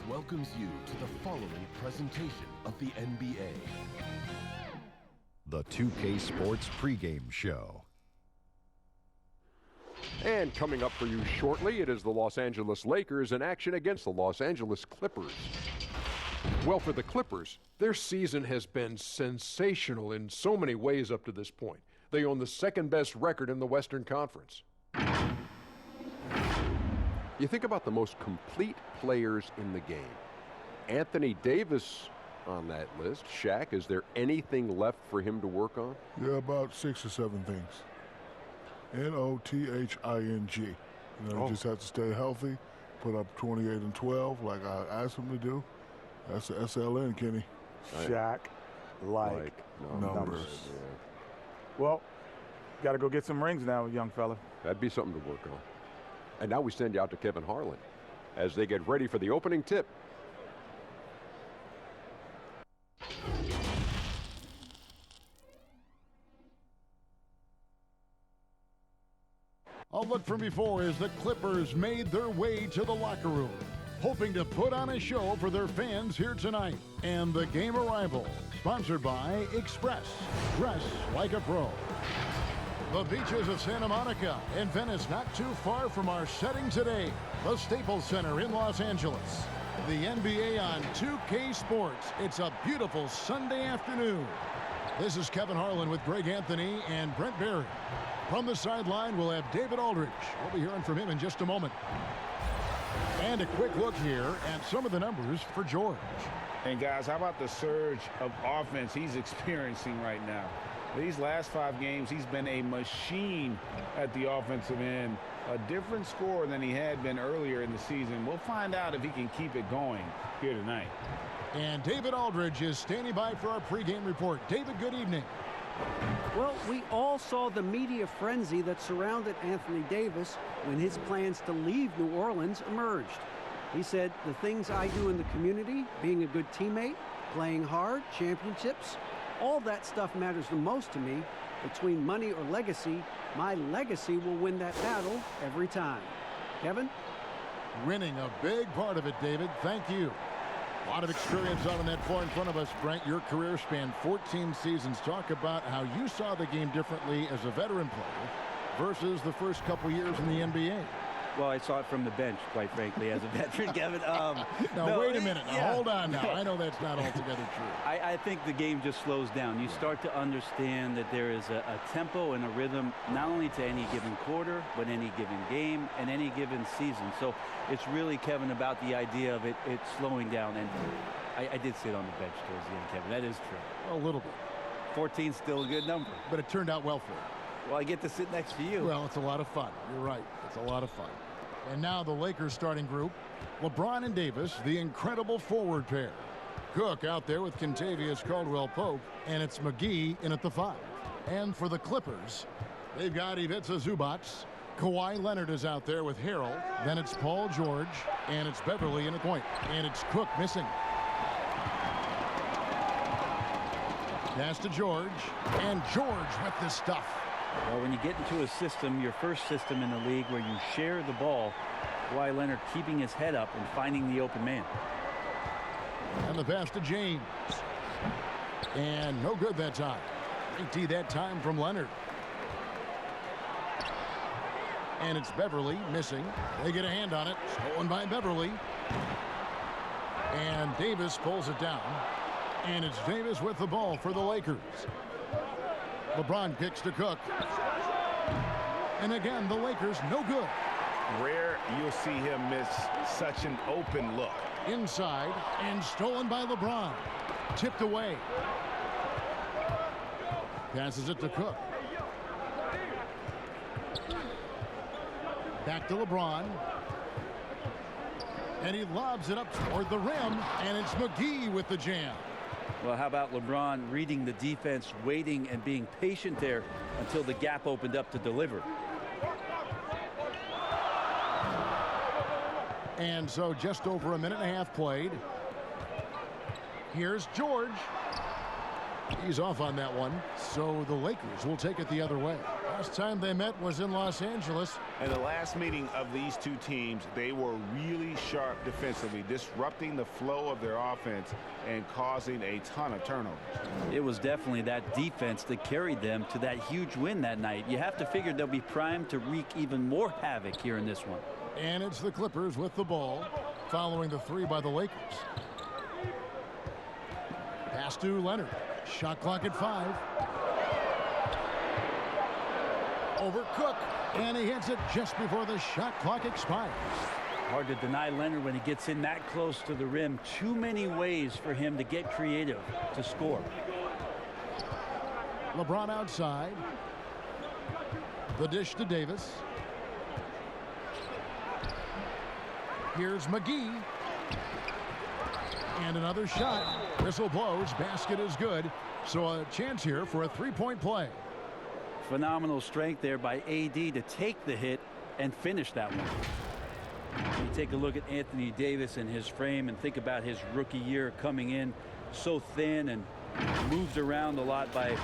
welcomes you to the following presentation of the NBA. The 2K Sports pregame show. And coming up for you shortly, it is the Los Angeles Lakers in action against the Los Angeles Clippers. Well, for the Clippers, their season has been sensational in so many ways up to this point. They own the second best record in the Western Conference. You think about the most complete players in the game. Anthony Davis on that list. Shaq, is there anything left for him to work on? Yeah, about 6 or 7 things. Nothing. You know, he just has to stay healthy, put up 28 and 12 like I asked him to do. That's the SLN, Kenny. Shaq-like numbers. Yeah. Well, got to go get some rings now, young fella. That'd be something to work on. And now we send you out to Kevin Harlan as they get ready for the opening tip. A look from before as the Clippers made their way to the locker room, hoping to put on a show for their fans here tonight. And the game arrival, sponsored by Express. Dress like a pro. The beaches of Santa Monica and Venice, not too far from our setting today. The Staples Center in Los Angeles. The NBA on 2K Sports. It's a beautiful Sunday afternoon. This is Kevin Harlan with Greg Anthony and Brent Barry. From the sideline, we'll have David Aldridge. We'll be hearing from him in just a moment. And a quick look here at some of the numbers for George. And guys, how about the surge of offense he's experiencing right now? These last 5 games, he's been a machine at the offensive end. A different score than he had been earlier in the season. We'll find out if he can keep it going here tonight. And David Aldridge is standing by for our pregame report. David, good evening. Well, we all saw the media frenzy that surrounded Anthony Davis when his plans to leave New Orleans emerged. He said, the things I do in the community, being a good teammate, playing hard, championships, all that stuff matters the most to me. Between money or legacy, my legacy will win that battle every time. Kevin? Winning a big part of it, David. Thank you. A lot of experience out on that floor in front of us, Brent. Your career spanned 14 seasons. Talk about how you saw the game differently as a veteran player versus the first couple years in the NBA. Well, I saw it from the bench, quite frankly, as a veteran, Kevin. Now, wait a minute. Now, hold on now. I know that's not altogether true. I think the game just slows down. You start to understand that there is a tempo and a rhythm, not only to any given quarter, but any given game and any given season. So it's really, Kevin, about the idea of it slowing down. And I did sit on the bench towards the end, Kevin. That is true. A little bit. 14's still a good number. But it turned out well for you. Well, I get to sit next to you. Well, it's a lot of fun. You're right. It's a lot of fun. And now the Lakers starting group. LeBron and Davis, the incredible forward pair. Cook out there with Kentavious Caldwell-Pope, and it's McGee in at the 5. And for the Clippers, they've got Ivica Zubac. Kawhi Leonard is out there with Harrell. Then it's Paul George, and it's Beverly in at point. And it's Cook missing. Pass to George, and George with the stuff. Well, when you get into a system, your first system in the league where you share the ball, Kawhi Leonard keeping his head up and finding the open man. And the pass to James. And no good that time. 18 that time from Leonard. And it's Beverly missing. They get a hand on it. Stolen by Beverly. And Davis pulls it down. And it's Davis with the ball for the Lakers. LeBron kicks to Cook. And again, the Lakers no good. Rare you'll see him miss such an open look. Inside and stolen by LeBron. Tipped away. Passes it to Cook. Back to LeBron. And he lobs it up toward the rim. And it's McGee with the jam. Well, how about LeBron reading the defense, waiting and being patient there until the gap opened up to deliver. And so just over a minute and a half played. Here's George. He's off on that one. So the Lakers will take it the other way. Last time they met was in Los Angeles. And the last meeting of these two teams, they were really sharp defensively, disrupting the flow of their offense and causing a ton of turnovers. It was definitely that defense that carried them to that huge win that night. You have to figure they'll be primed to wreak even more havoc here in this one. And it's the Clippers with the ball, following the three by the Lakers. Pass to Leonard. Shot clock at 5. Over Cook, and he hits it just before the shot clock expires. Hard to deny Leonard when he gets in that close to the rim. Too many ways for him to get creative to score. LeBron outside. The dish to Davis. Here's McGee. And another shot. Whistle blows. Basket is good. So a chance here for a three-point play. Phenomenal strength there by AD to take the hit and finish that one. You take a look at Anthony Davis and his frame and think about his rookie year coming in so thin and moved around a lot by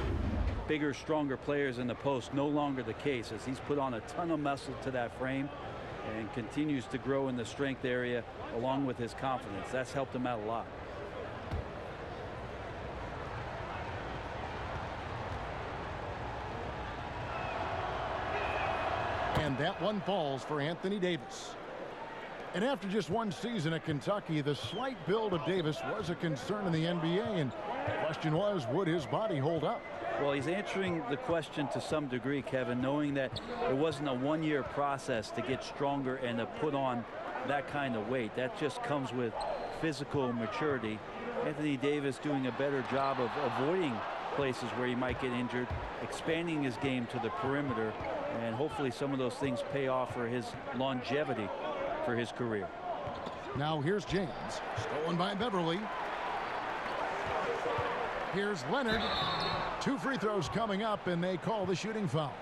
bigger, stronger players in the post. No longer the case, as he's put on a ton of muscle to that frame and continues to grow in the strength area along with his confidence. That's helped him out a lot. And that one falls for Anthony Davis. And after just one season at Kentucky, the slight build of Davis was a concern in the NBA. And the question was, would his body hold up? Well, he's answering the question to some degree, Kevin, knowing that it wasn't a one-year process to get stronger and to put on that kind of weight. That just comes with physical maturity. Anthony Davis doing a better job of avoiding places where he might get injured, expanding his game to the perimeter, and hopefully some of those things pay off for his longevity for his career. Now here's James, stolen by Beverly. Here's Leonard. 2 free throws coming up, and they call the shooting foul.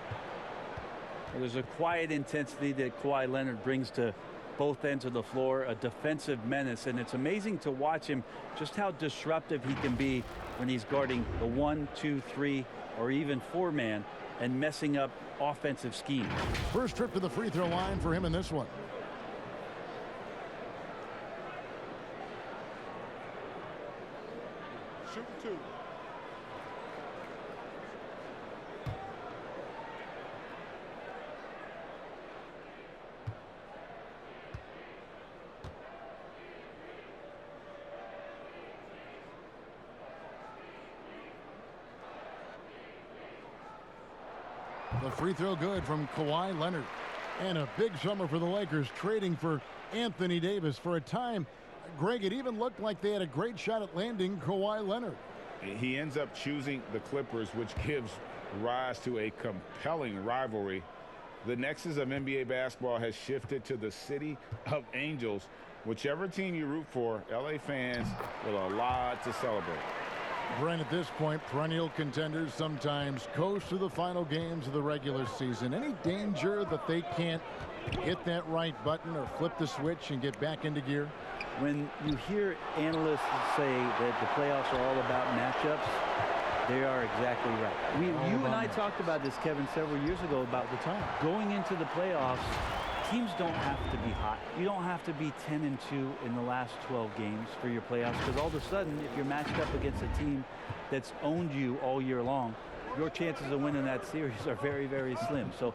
Well, there's a quiet intensity that Kawhi Leonard brings to both ends of the floor, a defensive menace, and it's amazing to watch him just how disruptive he can be when he's guarding the 1, 2, 3, or even 4-man and messing up offensive scheme. First trip to the free throw line for him in this one. Shoot 2. The free throw good from Kawhi Leonard. And a big summer for the Lakers, trading for Anthony Davis. For a time, Greg, it even looked like they had a great shot at landing Kawhi Leonard. He ends up choosing the Clippers, which gives rise to a compelling rivalry. The nexus of NBA basketball has shifted to the city of angels. Whichever team you root for, LA fans with a lot to celebrate. Brent, at this point, perennial contenders sometimes coast to the final games of the regular season. Any danger that they can't hit that right button or flip the switch and get back into gear? When you hear analysts say that the playoffs are all about matchups, they are exactly right. You and I talked about this, Kevin, several years ago about the time. Going into the playoffs, teams don't have to be hot. You don't have to be 10-2 in the last 12 games for your playoffs, because all of a sudden, if you're matched up against a team that's owned you all year long, your chances of winning that series are very, very slim. So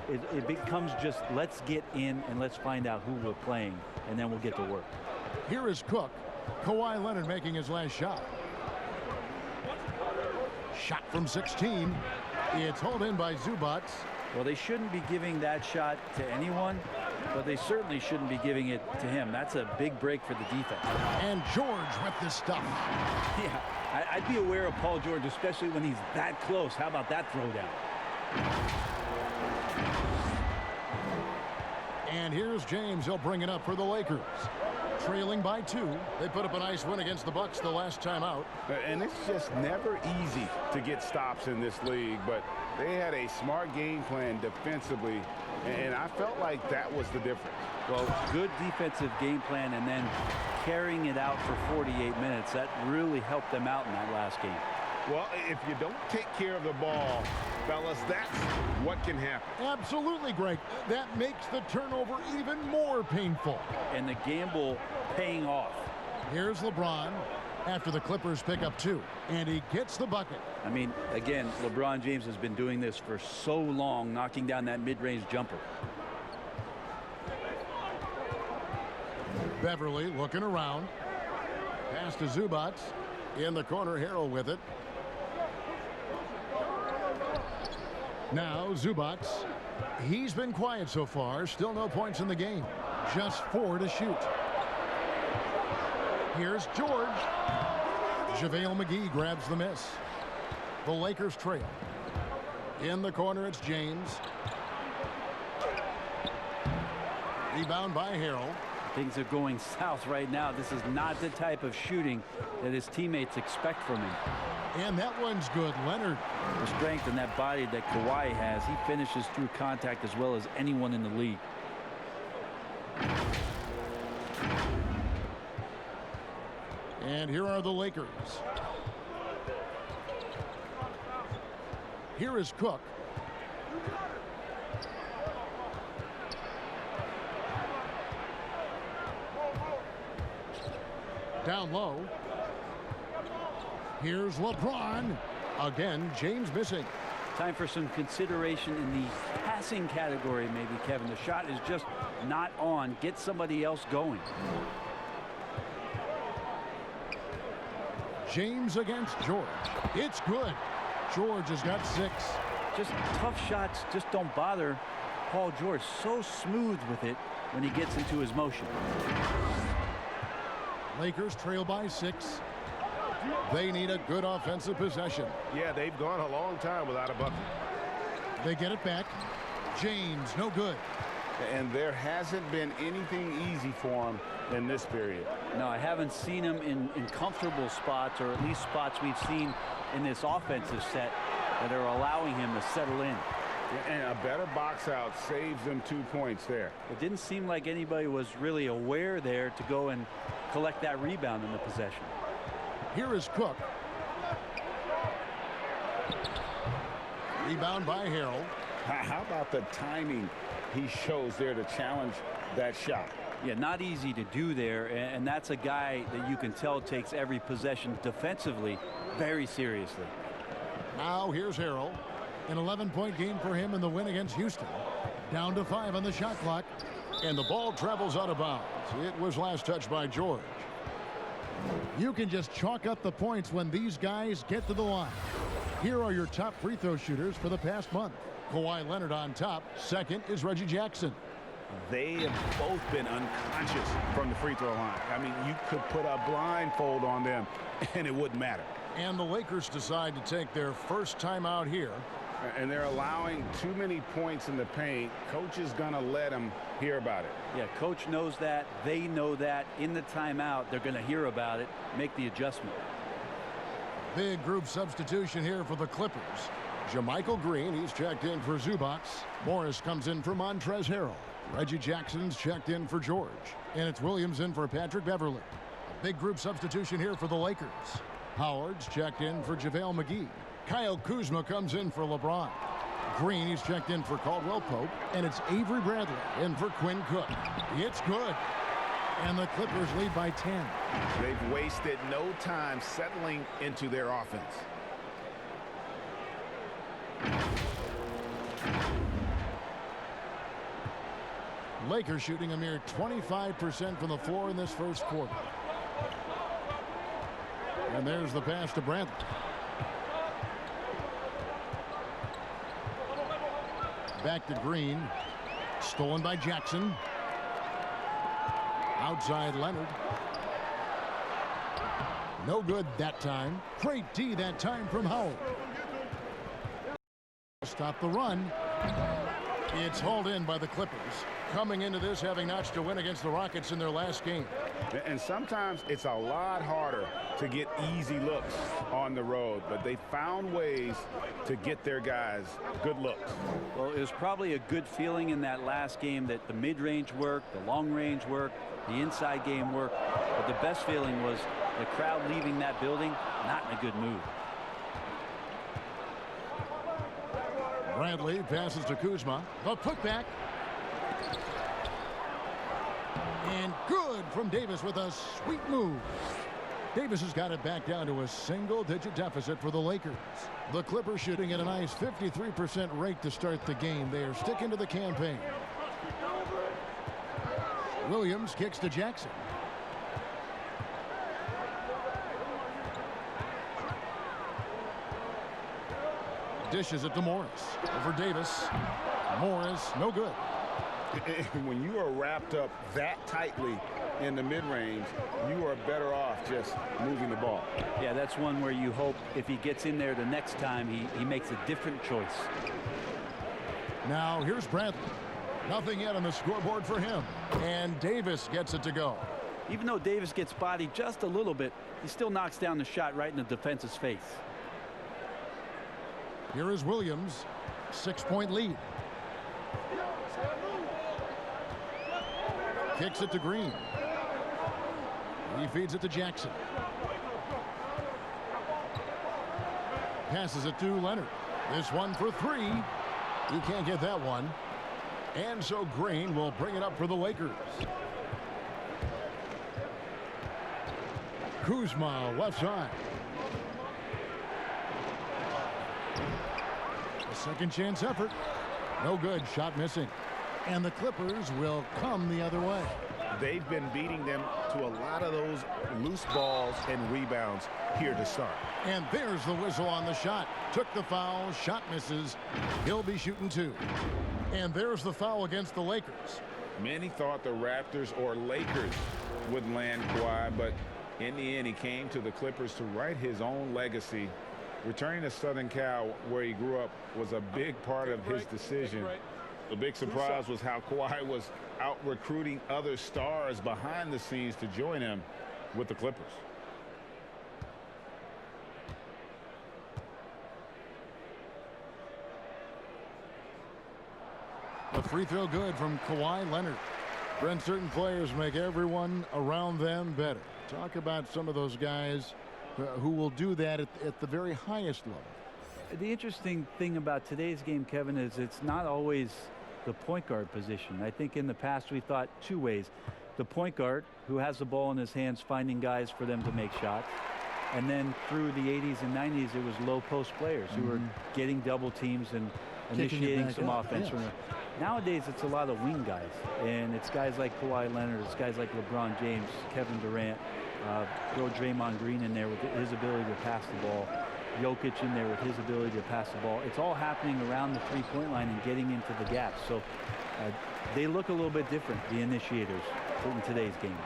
it becomes just let's get in and let's find out who we're playing, and then we'll get to work. Here is Cook. Kawhi Leonard making his last shot. Shot from 16. It's hauled in by Zubac. Well, they shouldn't be giving that shot to anyone, but they certainly shouldn't be giving it to him. That's a big break for the defense. And George with the stuff. Yeah, I'd be aware of Paul George, especially when he's that close. How about that throwdown? And here's James. He'll bring it up for the Lakers. Trailing by 2. They put up a nice win against the Bucks the last time out. And it's just never easy to get stops in this league, but they had a smart game plan defensively, and I felt like that was the difference. Well, good defensive game plan and then carrying it out for 48 minutes. That really helped them out in that last game. Well, if you don't take care of the ball, fellas, that's what can happen. Absolutely, Greg. That makes the turnover even more painful. And the gamble paying off. Here's LeBron after the Clippers pick up 2, and he gets the bucket. I mean, again, LeBron James has been doing this for so long, knocking down that mid-range jumper. Beverly looking around. Pass to Zubac. In the corner, Harrell with it. Now Zubac. He's been quiet so far. Still no points in the game. Just 4 to shoot. Here's George. JaVale McGee grabs the miss. The Lakers trail. In the corner, it's James. Rebound by Harrell. Things are going south right now. This is not the type of shooting that his teammates expect from him. And that one's good. Leonard. The strength and that body that Kawhi has, he finishes through contact as well as anyone in the league. And here are the Lakers. Here is Cook. Down low. Here's LeBron. Again, James missing. Time for some consideration in the passing category, maybe, Kevin. The shot is just not on. Get somebody else going. James against George. It's good. George has got 6. Just tough shots just don't bother Paul George. So smooth with it when he gets into his motion. Lakers trail by 6. They need a good offensive possession. Yeah, they've gone a long time without a bucket. They get it back. James, no good. And there hasn't been anything easy for him in this period. No, I haven't seen him in comfortable spots, or at least spots we've seen in this offensive set that are allowing him to settle in. And a better box out saves them 2 points there. It didn't seem like anybody was really aware there to go and collect that rebound in the possession. Here is Cook. Rebound by Harrell. How about the timing he shows there to challenge that shot? Yeah, not easy to do there, and that's a guy that you can tell takes every possession defensively very seriously. Now here's Harrell. An 11-point game for him in the win against Houston. Down to 5 on the shot clock, and the ball travels out of bounds. It was last touched by George. You can just chalk up the points when these guys get to the line. Here are your top free throw shooters for the past month. Kawhi Leonard on top. Second is Reggie Jackson. They have both been unconscious from the free throw line. I mean, you could put a blindfold on them and it wouldn't matter. And the Lakers decide to take their first time out here. And they're allowing too many points in the paint. Coach is going to let them hear about it. Yeah, coach knows that. They know that. In the timeout, they're going to hear about it, make the adjustment. Big group substitution here for the Clippers. JaMychal Green, he's checked in for Zubac. Morris comes in for Montrezl Harrell. Reggie Jackson's checked in for George. And it's Williams in for Patrick Beverly. A big group substitution here for the Lakers. Howard's checked in for JaVale McGee. Kyle Kuzma comes in for LeBron. Green, he's checked in for Caldwell Pope. And it's Avery Bradley in for Quinn Cook. It's good. And the Clippers lead by 10. They've wasted no time settling into their offense. Lakers shooting a mere 25% from the floor in this first quarter. And there's the pass to Bradley. Back to Green. Stolen by Jackson. Outside Leonard. No good that time. Great D that time from Howard. Stop the run. It's hauled in by the Clippers. Coming into this having notched a win against the Rockets in their last game. And sometimes it's a lot harder to get easy looks on the road, but they found ways to get their guys good looks. Well, it was probably a good feeling in that last game that the mid-range worked, the long-range worked, the inside game worked, but the best feeling was the crowd leaving that building not in a good mood. Bradley passes to Kuzma. The putback. And good from Davis with a sweet move. Davis has got it back down to a single-digit deficit for the Lakers. The Clippers shooting at a nice 53% rate to start the game. They are sticking to the campaign. Williams kicks to Jackson. Dishes it to Morris. Over Davis. Morris, no good. When you are wrapped up that tightly in the mid-range, you are better off just moving the ball. Yeah, that's one where you hope if he gets in there the next time, he makes a different choice. Now here's Bradley. Nothing yet on the scoreboard for him. And Davis gets it to go. Even though Davis gets bodied just a little bit, he still knocks down the shot right in the defense's face. Here is Williams. 6-point lead. Kicks it to Green. He feeds it to Jackson. Passes it to Leonard. This one for three. He can't get that one. And so Green will bring it up for the Lakers. Kuzma left side. A second chance effort. No good. Shot missing. And the Clippers will come the other way. They've been beating them to a lot of those loose balls and rebounds here to start. And there's the whistle on the shot. Took the foul. Shot misses. He'll be shooting two. And there's the foul against the Lakers. Many thought the Raptors or Lakers would land Kawhi, but in the end, he came to the Clippers to write his own legacy. Returning to Southern Cal, where he grew up, was a big part of his decision. The big surprise was how Kawhi was out recruiting other stars behind the scenes to join him with the Clippers. A free throw good from Kawhi Leonard. Brent, certain players make everyone around them better. Talk about some of those guys who will do that at the very highest level. The interesting thing about today's game, Kevin, is it's not always the point guard position. I think in the past we thought two ways. The point guard, who has the ball in his hands, finding guys for them to make shots. And then through the 80s and 90s, it was low post players who were getting double teams and initiating some offense. Yes. Nowadays, it's a lot of wing guys. And it's guys like Kawhi Leonard, it's guys like LeBron James, Kevin Durant. Throw Draymond Green in there with his ability to pass the ball. Jokic in there with his ability to pass the ball. It's all happening around the three-point line and getting into the gaps. So they look a little bit different, the initiators, in today's game.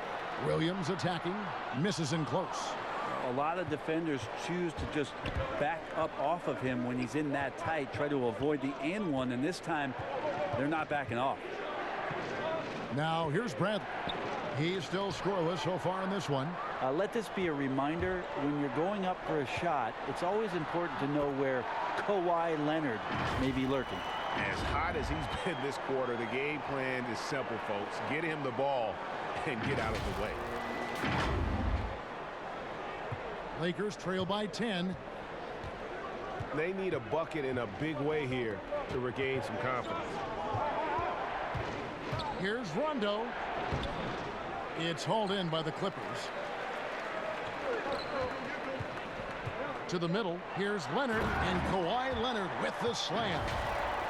Williams attacking, misses in close. A lot of defenders choose to just back up off of him when he's in that tight, try to avoid the and one, and this time they're not backing off. Now here's Bradley. He's still scoreless so far in this one. Let this be a reminder, when you're going up for a shot, it's always important to know where Kawhi Leonard may be lurking. As hot as he's been this quarter, the game plan is simple, folks. Get him the ball and get out of the way. Lakers trail by 10. They need a bucket in a big way here to regain some confidence. Here's Rondo. It's hauled in by the Clippers. To the middle, here's Leonard, and Kawhi Leonard with the slam.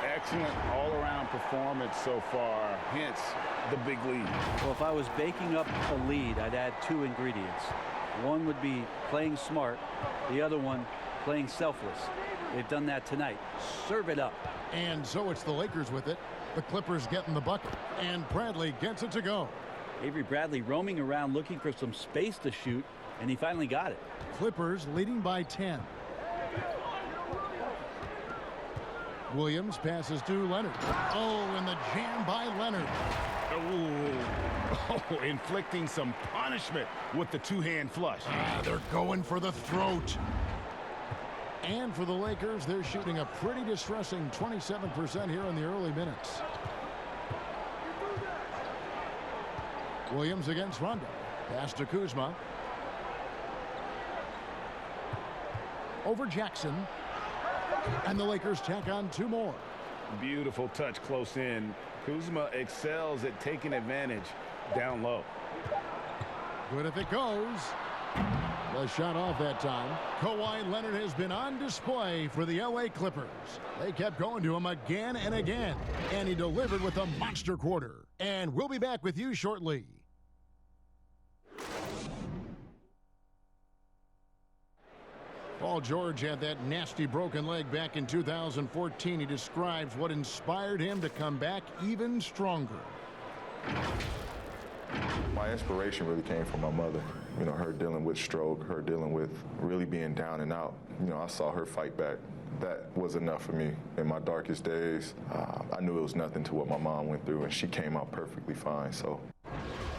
Excellent all-around performance so far, hence the big lead. Well, if I was baking up a lead, I'd add two ingredients. One would be playing smart, the other one playing selfless. They've done that tonight. Serve it up. And so it's the Lakers with it. The Clippers getting the bucket, and Bradley gets it to go. Avery Bradley roaming around looking for some space to shoot, and he finally got it. Clippers leading by 10. Williams passes to Leonard. Oh, and the jam by Leonard. Oh, inflicting some punishment with the two-hand flush. They're going for the throat. And for the Lakers, they're shooting a pretty distressing 27% here in the early minutes. Williams against Rondo. Pass to Kuzma. Over Jackson. And the Lakers tack on two more. Beautiful touch close in. Kuzma excels at taking advantage down low. Good if it goes. The shot off that time. Kawhi Leonard has been on display for the LA Clippers. They kept going to him again and again, and he delivered with a monster quarter. And we'll be back with you shortly. Paul George had that nasty broken leg back in 2014. He describes what inspired him to come back even stronger. My inspiration really came from my mother. You know, her dealing with stroke, her dealing with really being down and out. You know, I saw her fight back. That was enough for me. In my darkest days, I knew it was nothing to what my mom went through, and she came out perfectly fine, so.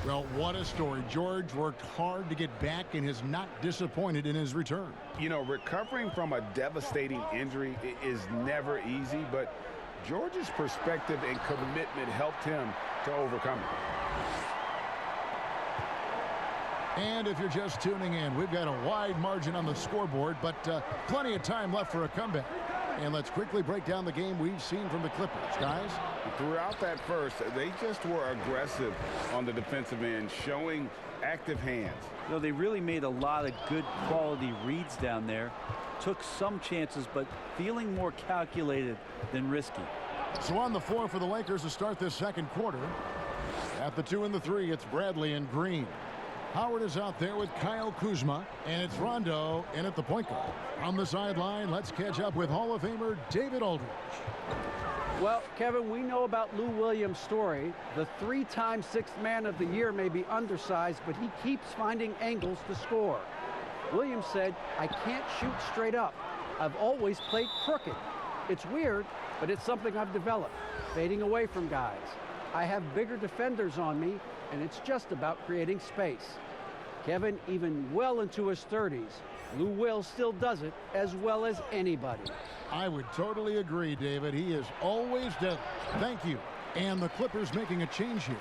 Well, what a story. George worked hard to get back and is not disappointed in his return. You know, recovering from a devastating injury is never easy, but George's perspective and commitment helped him to overcome it. And if you're just tuning in, we've got a wide margin on the scoreboard, but plenty of time left for a comeback. And let's quickly break down the game we've seen from the Clippers, guys. Throughout that first, they just were aggressive on the defensive end, showing active hands. You know, they really made a lot of good quality reads down there. Took some chances, but feeling more calculated than risky. So on the floor for the Lakers to start this second quarter. At the 2 and the 3, it's Bradley and Green. Howard is out there with Kyle Kuzma, and it's Rondo in at the point guard. On the sideline, let's catch up with Hall of Famer David Aldridge. Well, Kevin, we know about Lou Williams' story. The 3-time Sixth Man of the Year may be undersized, but he keeps finding angles to score. Williams said, "I can't shoot straight up. I've always played crooked. It's weird, but it's something I've developed, fading away from guys. I have bigger defenders on me, and it's just about creating space." Kevin, even well into his 30s, Lou Will still does it as well as anybody. I would totally agree, David. He is always deadly. Thank you. And the Clippers making a change here.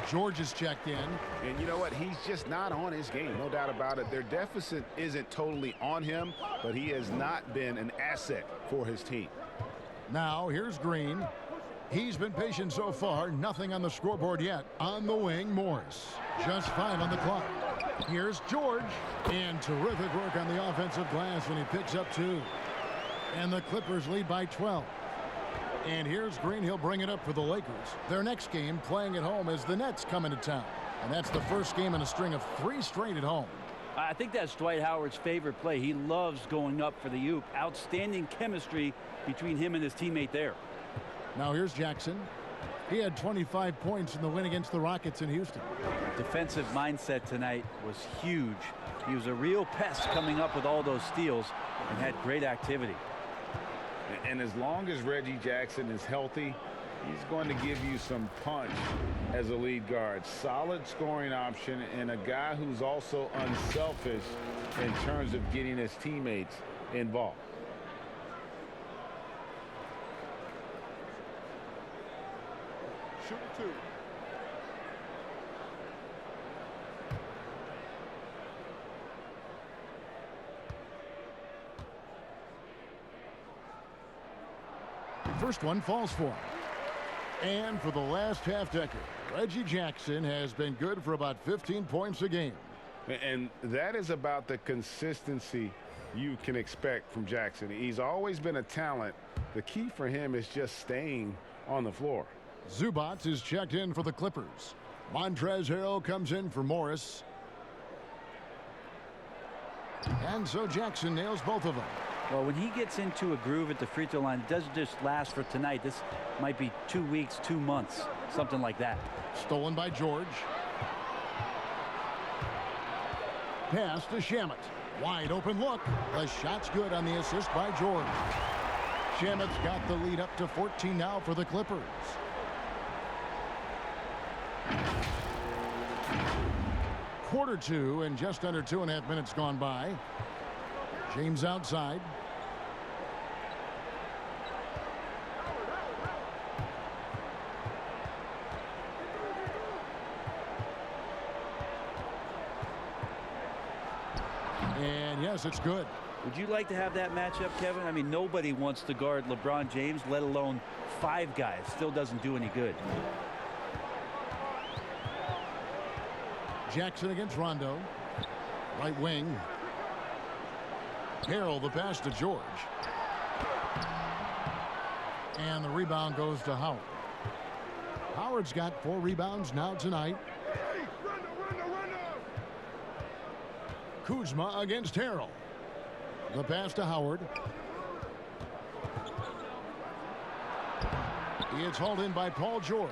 George is checked in. And you know what? He's just not on his game. No doubt about it. Their deficit isn't totally on him, but he has not been an asset for his team. Now, here's Green. He's been patient so far. Nothing on the scoreboard yet. On the wing, Morris. Just 5 on the clock. Here's George. And terrific work on the offensive glass when he picks up 2. And the Clippers lead by 12. And here's Green. He'll bring it up for the Lakers. Their next game, playing at home, as the Nets come into town. And that's the first game in a string of 3 straight at home. I think that's Dwight Howard's favorite play. He loves going up for the oop. Outstanding chemistry between him and his teammate there. Now here's Jackson. He had 25 points in the win against the Rockets in Houston. Defensive mindset tonight was huge. He was a real pest coming up with all those steals and had great activity. And as long as Reggie Jackson is healthy, he's going to give you some punch as a lead guard. Solid scoring option and a guy who's also unselfish in terms of getting his teammates involved. Shoot 2. First one falls for him. And for the last half decade, Reggie Jackson has been good for about 15 points a game. And that is about the consistency you can expect from Jackson. He's always been a talent. The key for him is just staying on the floor. Zubac is checked in for the Clippers. Montrezl Harrell comes in for Morris. And so Jackson nails both of them. Well, when he gets into a groove at the free throw line, it doesn't just last for tonight. This might be 2 weeks, 2 months, something like that. Stolen by George. Pass to Shamet. Wide open look. The shot's good on the assist by George. Shamet's got the lead up to 14 now for the Clippers. Quarter 2 and just under 2.5 minutes gone by. James outside. And yes, it's good. Would you like to have that matchup, Kevin? I mean, nobody wants to guard LeBron James, let alone 5 guys. Still doesn't do any good. Jackson against Rondo. Right wing. Harrell, the pass to George. And the rebound goes to Howard. Howard's got 4 rebounds now tonight. Kuzma against Harrell. The pass to Howard. It's hauled in by Paul George.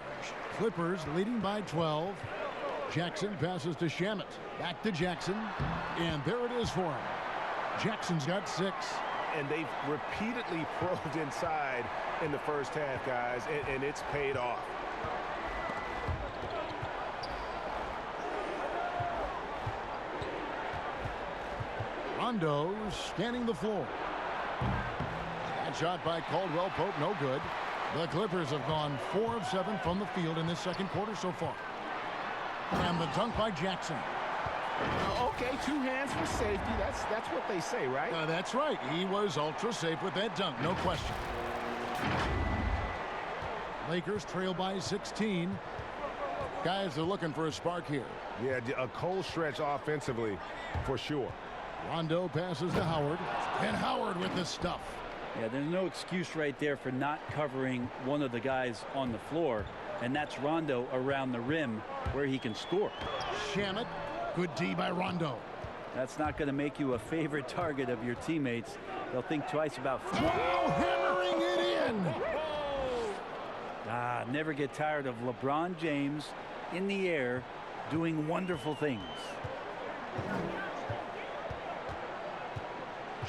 Clippers leading by 12. Jackson passes to Shamet. Back to Jackson. And there it is for him. Jackson's got 6. And they've repeatedly probed inside in the first half, guys, and it's paid off. Rondo scanning the floor. That shot by Caldwell Pope, no good. The Clippers have gone 4 of 7 from the field in this second quarter so far. And the dunk by Jackson. Okay, 2 hands for safety. That's what they say, right? That's right. He was ultra safe with that dunk, no question. Lakers trail by 16. Guys are looking for a spark here. Yeah, a cold stretch offensively, for sure. Rondo passes to Howard. And Howard with the stuff. Yeah, there's no excuse right there for not covering one of the guys on the floor. And that's Rondo around the rim where he can score. Shamet. Good D by Rondo. That's not going to make you a favorite target of your teammates. They'll think twice about. Wow, hammering it in. Never get tired of LeBron James in the air doing wonderful things.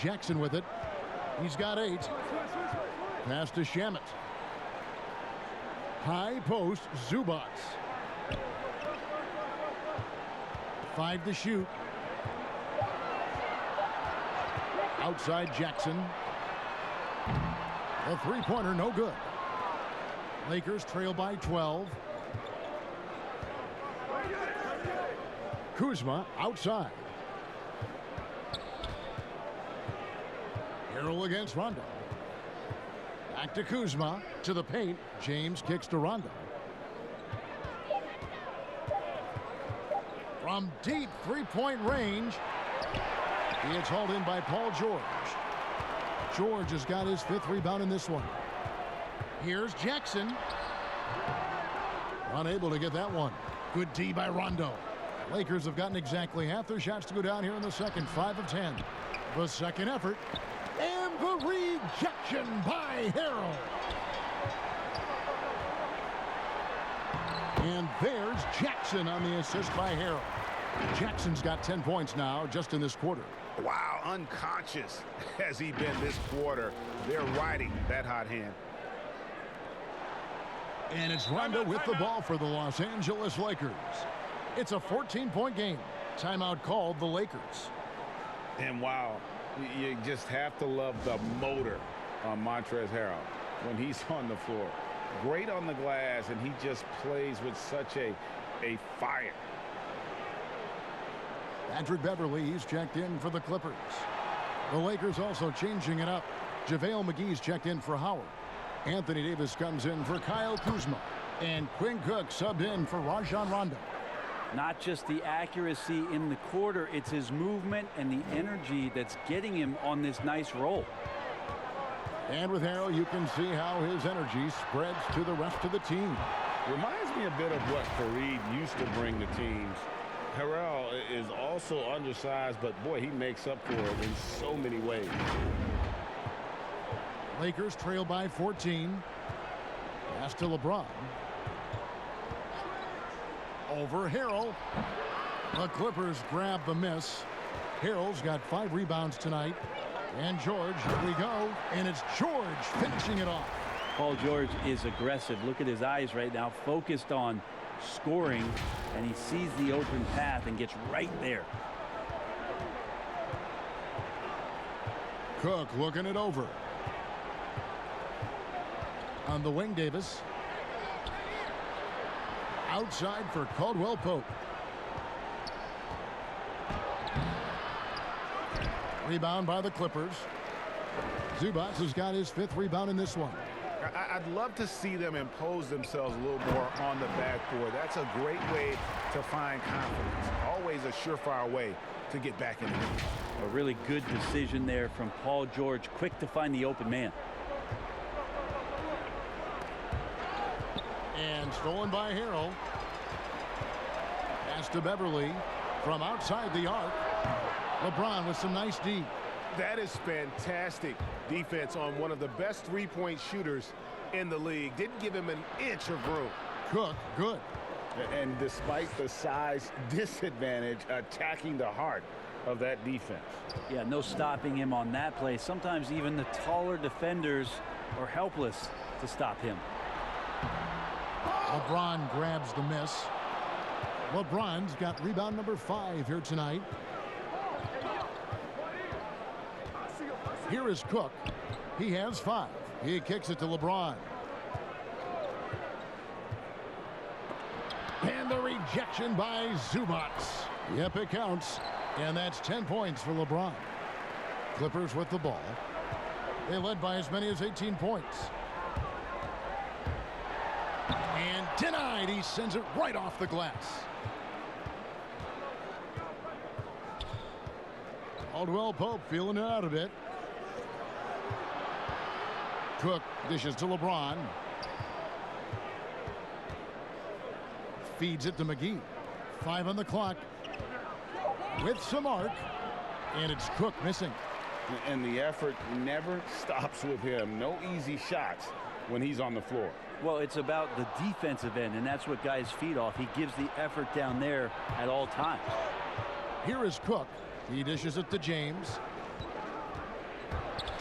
Jackson with it. He's got 8. Pass to Shamet. High post, Zubats. 5 to shoot. Outside Jackson. A 3-pointer, no good. Lakers trail by 12. Kuzma outside. Harrell against Rondo. Back to Kuzma. To the paint. James kicks to Rondo. From deep 3-point range. It's hauled in by Paul George. George has got his 5th rebound in this one. Here's Jackson. Unable to get that one. Good D by Rondo. Lakers have gotten exactly half their shots to go down here in the second. 5 of 10. The second effort. And the rejection by Harrell. And there's Jackson on the assist by Harrell. Jackson's got 10 points now just in this quarter. Wow, unconscious has he been this quarter. They're riding that hot hand. And it's Rondo with the ball for the Los Angeles Lakers. It's a 14-point game. Timeout called the Lakers. And wow, you just have to love the motor on Montrezl Harrell when he's on the floor. Great on the glass, and he just plays with such a fire. Patrick Beverly, he's checked in for the Clippers. The Lakers also changing it up. JaVale McGee's checked in for Howard. Anthony Davis comes in for Kyle Kuzma. And Quinn Cook subbed in for Rajon Rondo. Not just the accuracy in the quarter, it's his movement and the energy that's getting him on this nice roll. And with Harrell, you can see how his energy spreads to the rest of the team. Reminds me a bit of what Fareed used to bring to teams. Harrell is also undersized, but boy, he makes up for it in so many ways. Lakers trail by 14. Pass to LeBron. Over Harrell. The Clippers grab the miss. Harrell's got 5 rebounds tonight. And George, here we go. And it's George finishing it off. Paul George is aggressive. Look at his eyes right now, focused on scoring, and he sees the open path and gets right there. Cook looking it over. On the wing, Davis. Outside for Caldwell Pope. Rebound by the Clippers. Zubac has got his 5th rebound in this one. I'd love to see them impose themselves a little more on the backboard. That's a great way to find confidence. Always a surefire way to get back in the game. A really good decision there from Paul George. Quick to find the open man. And stolen by Harrell. Pass to Beverly from outside the arc. LeBron with some nice D. That is fantastic defense on one of the best three-point shooters in the league. Didn't give him an inch of room. Cook, good. And despite the size disadvantage, attacking the heart of that defense. Yeah, no stopping him on that play. Sometimes even the taller defenders are helpless to stop him. LeBron grabs the miss. LeBron's got rebound number 5 here tonight. Here is Cook. He has 5. He kicks it to LeBron. And the rejection by Zubac. Yep, it counts. And that's 10 points for LeBron. Clippers with the ball. They led by as many as 18 points. And denied. He sends it right off the glass. Caldwell Pope feeling it out a bit. Cook dishes to LeBron. Feeds it to McGee. 5 on the clock. With some arc. And it's Cook missing. And the effort never stops with him. No easy shots when he's on the floor. Well, it's about the defensive end, and that's what guys feed off. He gives the effort down there at all times. Here is Cook. He dishes it to James.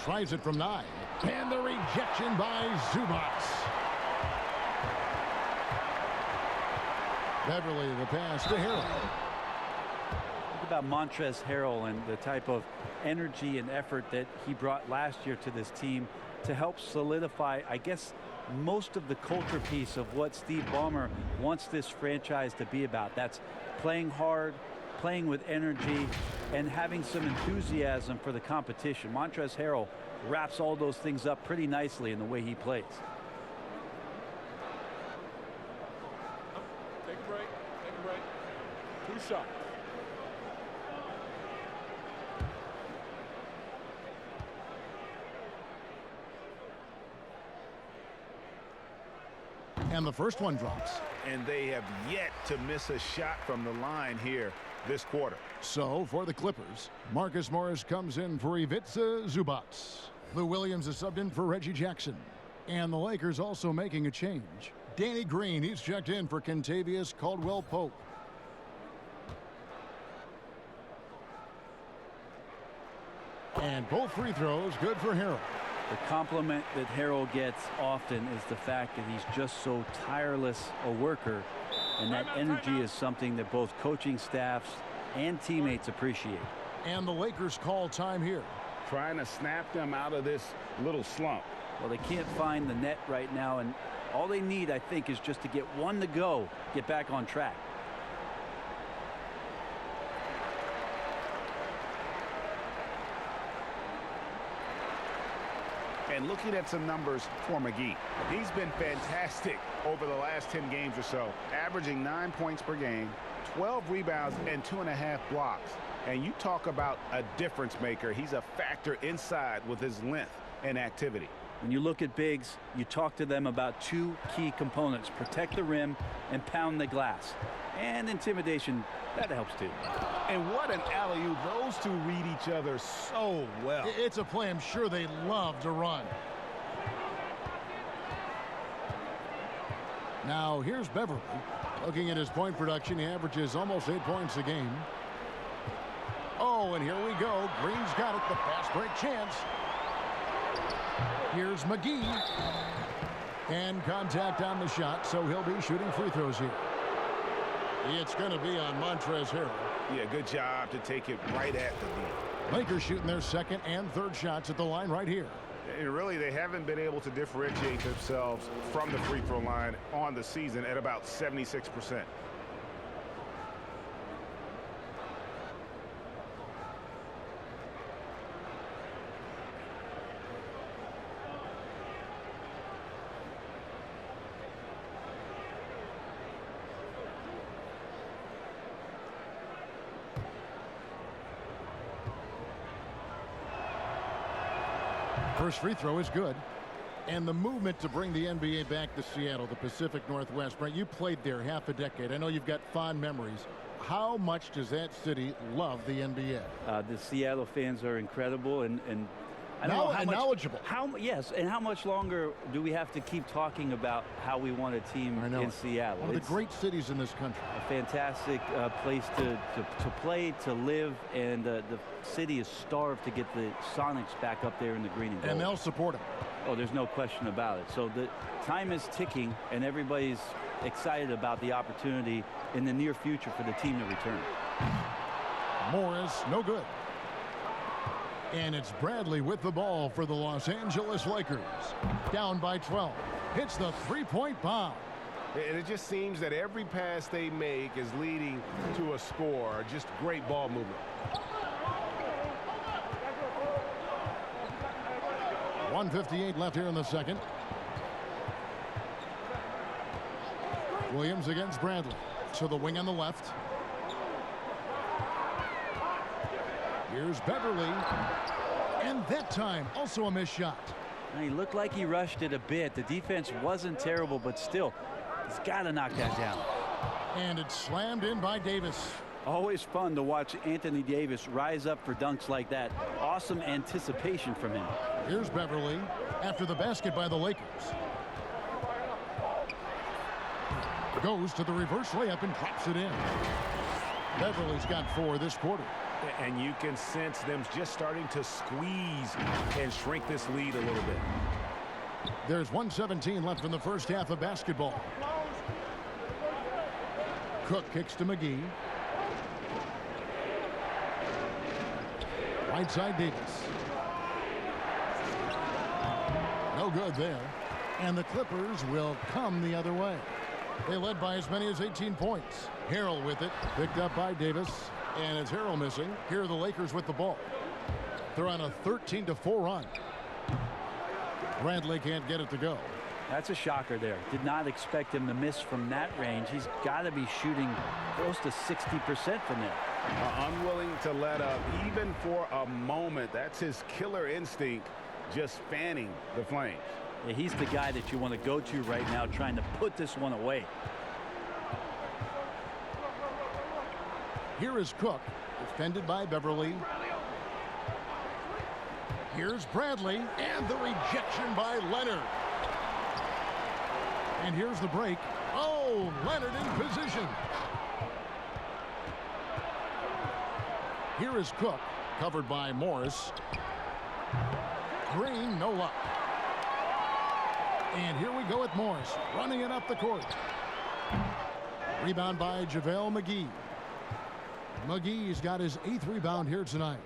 Tries it from 9. And the rejection by Zubac. Beverly, the pass to Harrell. Think about Montrezl Harrell and the type of energy and effort that he brought last year to this team to help solidify, I guess, most of the culture piece of what Steve Ballmer wants this franchise to be about. That's playing hard, playing with energy, and having some enthusiasm for the competition. Montrezl Harrell wraps all those things up pretty nicely in the way he plays. Take a break. Take a break. 2 shots. And the first one drops. And they have yet to miss a shot from the line here this quarter. So for the Clippers, Marcus Morris comes in for Ivica Zubac. Lou Williams is subbed in for Reggie Jackson. And the Lakers also making a change. Danny Green, he's checked in for Kentavious Caldwell-Pope. And both free throws good for Harrell. The compliment that Harrell gets often is the fact that he's just so tireless a worker, and that energy is something that both coaching staffs and teammates appreciate. And the Lakers call time here. Trying to snap them out of this little slump. Well, they can't find the net right now, and all they need, I think, is just to get one to go, get back on track. And looking at some numbers for McGee. He's been fantastic over the last 10 games or so, averaging 9 points per game, 12 rebounds, and 2.5 blocks. And you talk about a difference maker. He's a factor inside with his length and activity. When you look at bigs, you talk to them about 2 key components: protect the rim and pound the glass. And intimidation, that helps too. And what an alley-oop. Those two read each other so well. It's a play I'm sure they love to run. Now here's Beverly. Looking at his point production, he averages almost 8 points a game. Oh, and here we go. Green's got it. The fast break chance. Here's McGee. And contact on the shot, so he'll be shooting free throws here. It's going to be on Montrezl Harrell. Yeah, good job to take it right at the D. Lakers shooting their second and third shots at the line right here. And really, they haven't been able to differentiate themselves from the free throw line on the season at about 76%. First free throw is good. And the movement to bring the NBA back to Seattle, the Pacific Northwest. Brent, you played there half a decade. I know you've got fond memories. How much does that city love the NBA? The Seattle fans are incredible, and I don't know how much, knowledgeable. Yes, and how much longer do we have to keep talking about how we want a team in Seattle? One of the great cities in this country. A fantastic place to play, to live, and the city is starved to get the Sonics back up there in the green and gold. And they'll support them. Oh, there's no question about it. So the time is ticking, and everybody's excited about the opportunity in the near future for the team to return. Morris, no good. And it's Bradley with the ball for the Los Angeles Lakers. Down by 12. Hits the three-point bomb. And it just seems that every pass they make is leading to a score. Just great ball movement. 1:58 left here in the second. Williams against Bradley. To the wing on the left. Here's Beverly. And that time, also a missed shot. He looked like he rushed it a bit. The defense wasn't terrible, but still, he's got to knock that down. And it's slammed in by Davis. Always fun to watch Anthony Davis rise up for dunks like that. Awesome anticipation from him. Here's Beverly after the basket by the Lakers. Goes to the reverse layup and drops it in. Beverly's got 4 this quarter. And you can sense them just starting to squeeze and shrink this lead a little bit. There's 1:17 left in the first half of basketball. Cook kicks to McGee. Right side Davis. No good there. And the Clippers will come the other way. They led by as many as 18 points. Harrell with it. Picked up by Davis. And it's Harrell missing. Here are the Lakers with the ball. They're on a 13-4 run. Bradley can't get it to go. That's a shocker there. Did not expect him to miss from that range. He's got to be shooting close to 60% from there. Unwilling to let up even for a moment. That's his killer instinct, just fanning the flames. Yeah, he's the guy that you want to go to right now, trying to put this one away. Here is Cook, defended by Beverly. Here's Bradley, and the rejection by Leonard. And here's the break. Oh, Leonard in position. Here is Cook, covered by Morris. Green, no luck. And here we go with Morris, running it up the court. Rebound by JaVale McGee. McGee's got his 8th rebound here tonight.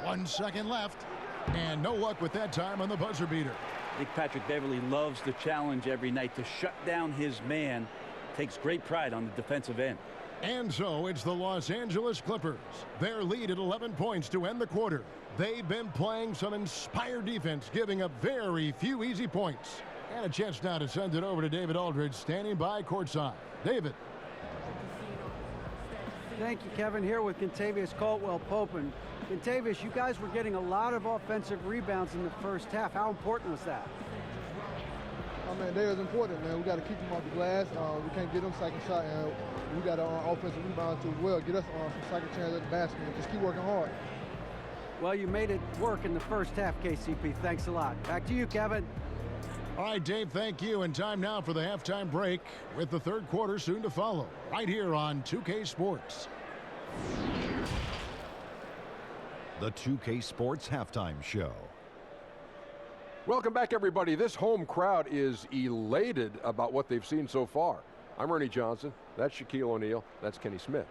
1 second left, and no luck with that time on the buzzer beater. I think Patrick Beverly loves the challenge every night to shut down his man. Takes great pride on the defensive end. And so it's the Los Angeles Clippers. Their lead at 11 points to end the quarter. They've been playing some inspired defense, giving up very few easy points. And a chance now to send it over to David Aldridge, standing by courtside. David. Thank you, Kevin. Here with Kentavious Caldwell-Pope. And Kentavious, you guys were getting a lot of offensive rebounds in the first half. How important was that? Oh, man, that was important, man. We got to keep them off the glass. We can't get them second shot, and we got offensive rebounds as well. Get us some second chance at the basket and just keep working hard. Well, you made it work in the first half, KCP. Thanks a lot. Back to you, Kevin. All right, Dave, thank you. And time now for the halftime break with the third quarter soon to follow right here on 2K Sports. The 2K Sports Halftime Show. Welcome back, everybody. This home crowd is elated about what they've seen so far. I'm Ernie Johnson. That's Shaquille O'Neal. That's Kenny Smith.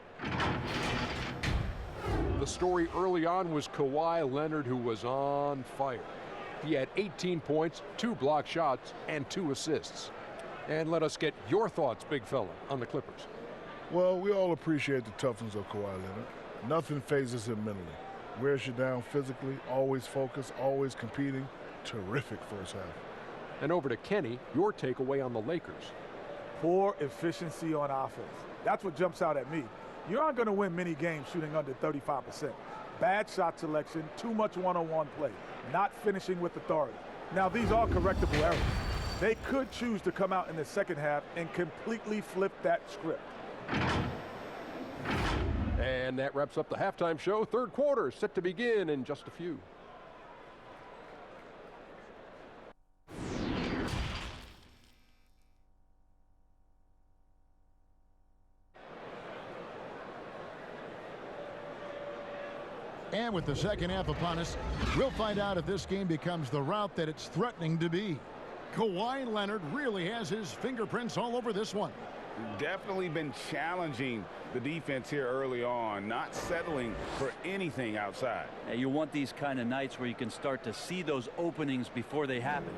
The story early on was Kawhi Leonard, who was on fire. He had 18 points, 2 block shots, and 2 assists. And let us get your thoughts, big fella, on the Clippers. Well, we all appreciate the toughness of Kawhi Leonard. Nothing phases him mentally. Wears you down physically, always focused, always competing. Terrific first half. And over to Kenny, your takeaway on the Lakers. Poor efficiency on offense. That's what jumps out at me. You aren't going to win many games shooting under 35%. Bad shot selection, too much one-on-one play, not finishing with authority. Now, these are correctable errors. They could choose to come out in the second half and completely flip that script. And that wraps up the halftime show. Third quarter set to begin in just a few. And with the second half upon us, we'll find out if this game becomes the route that it's threatening to be. Kawhi Leonard really has his fingerprints all over this one. Definitely been challenging the defense here early on, not settling for anything outside. Yeah, you want these kind of nights where you can start to see those openings before they happen.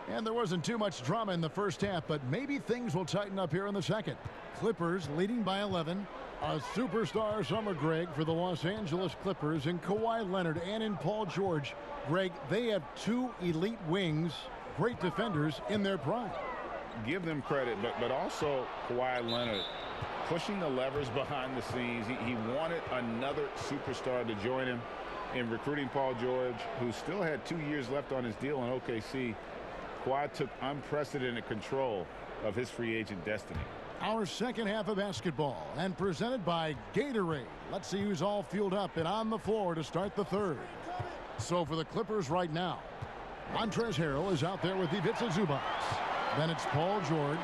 And there wasn't too much drama in the first half, but maybe things will tighten up here in the second. Clippers leading by 11. A superstar summer, Greg, for the Los Angeles Clippers in Kawhi Leonard and in Paul George. Greg, they have two elite wings, great defenders in their prime. Give them credit, but also Kawhi Leonard pushing the levers behind the scenes. He wanted another superstar to join him in recruiting Paul George, who still had 2 years left on his deal in OKC. Kawhi took unprecedented control of his free agent destiny. Our second half of basketball, and presented by Gatorade. Let's see who's all fueled up and on the floor to start the third. So for the Clippers right now, Montrezl Harrell is out there with Ivica Zubac. Then it's Paul George.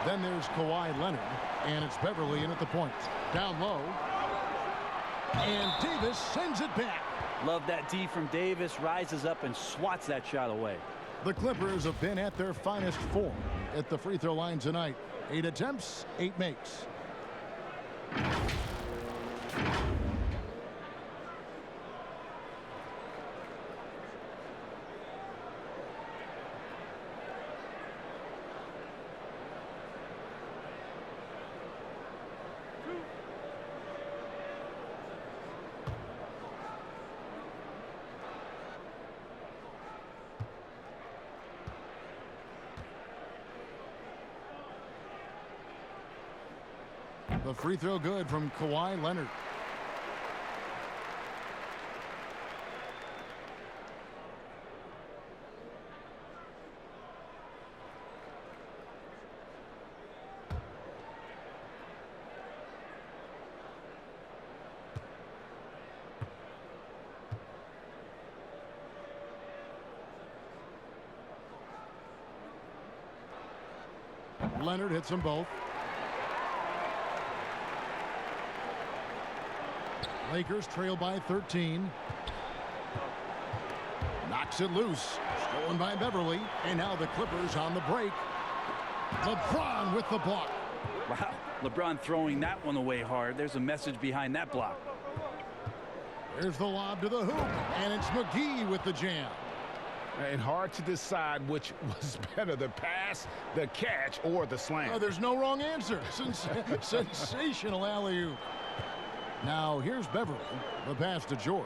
Then there's Kawhi Leonard. And it's Beverly in at the point. Down low. And Davis sends it back. Love that D from Davis. Rises up and swats that shot away. The Clippers have been at their finest form at the free throw line tonight. 8 attempts, 8 makes. The free throw good from Kawhi Leonard. Leonard hits them both. Lakers trail by 13. Knocks it loose. Stolen by Beverly. And now the Clippers on the break. LeBron with the block. Wow, LeBron throwing that one away hard. There's a message behind that block. There's the lob to the hoop. And it's McGee with the jam. And hard to decide which was better, the pass, the catch, or the slam. Oh, there's no wrong answer. Sensational alley-oop. Now here's Beverly. The pass to George.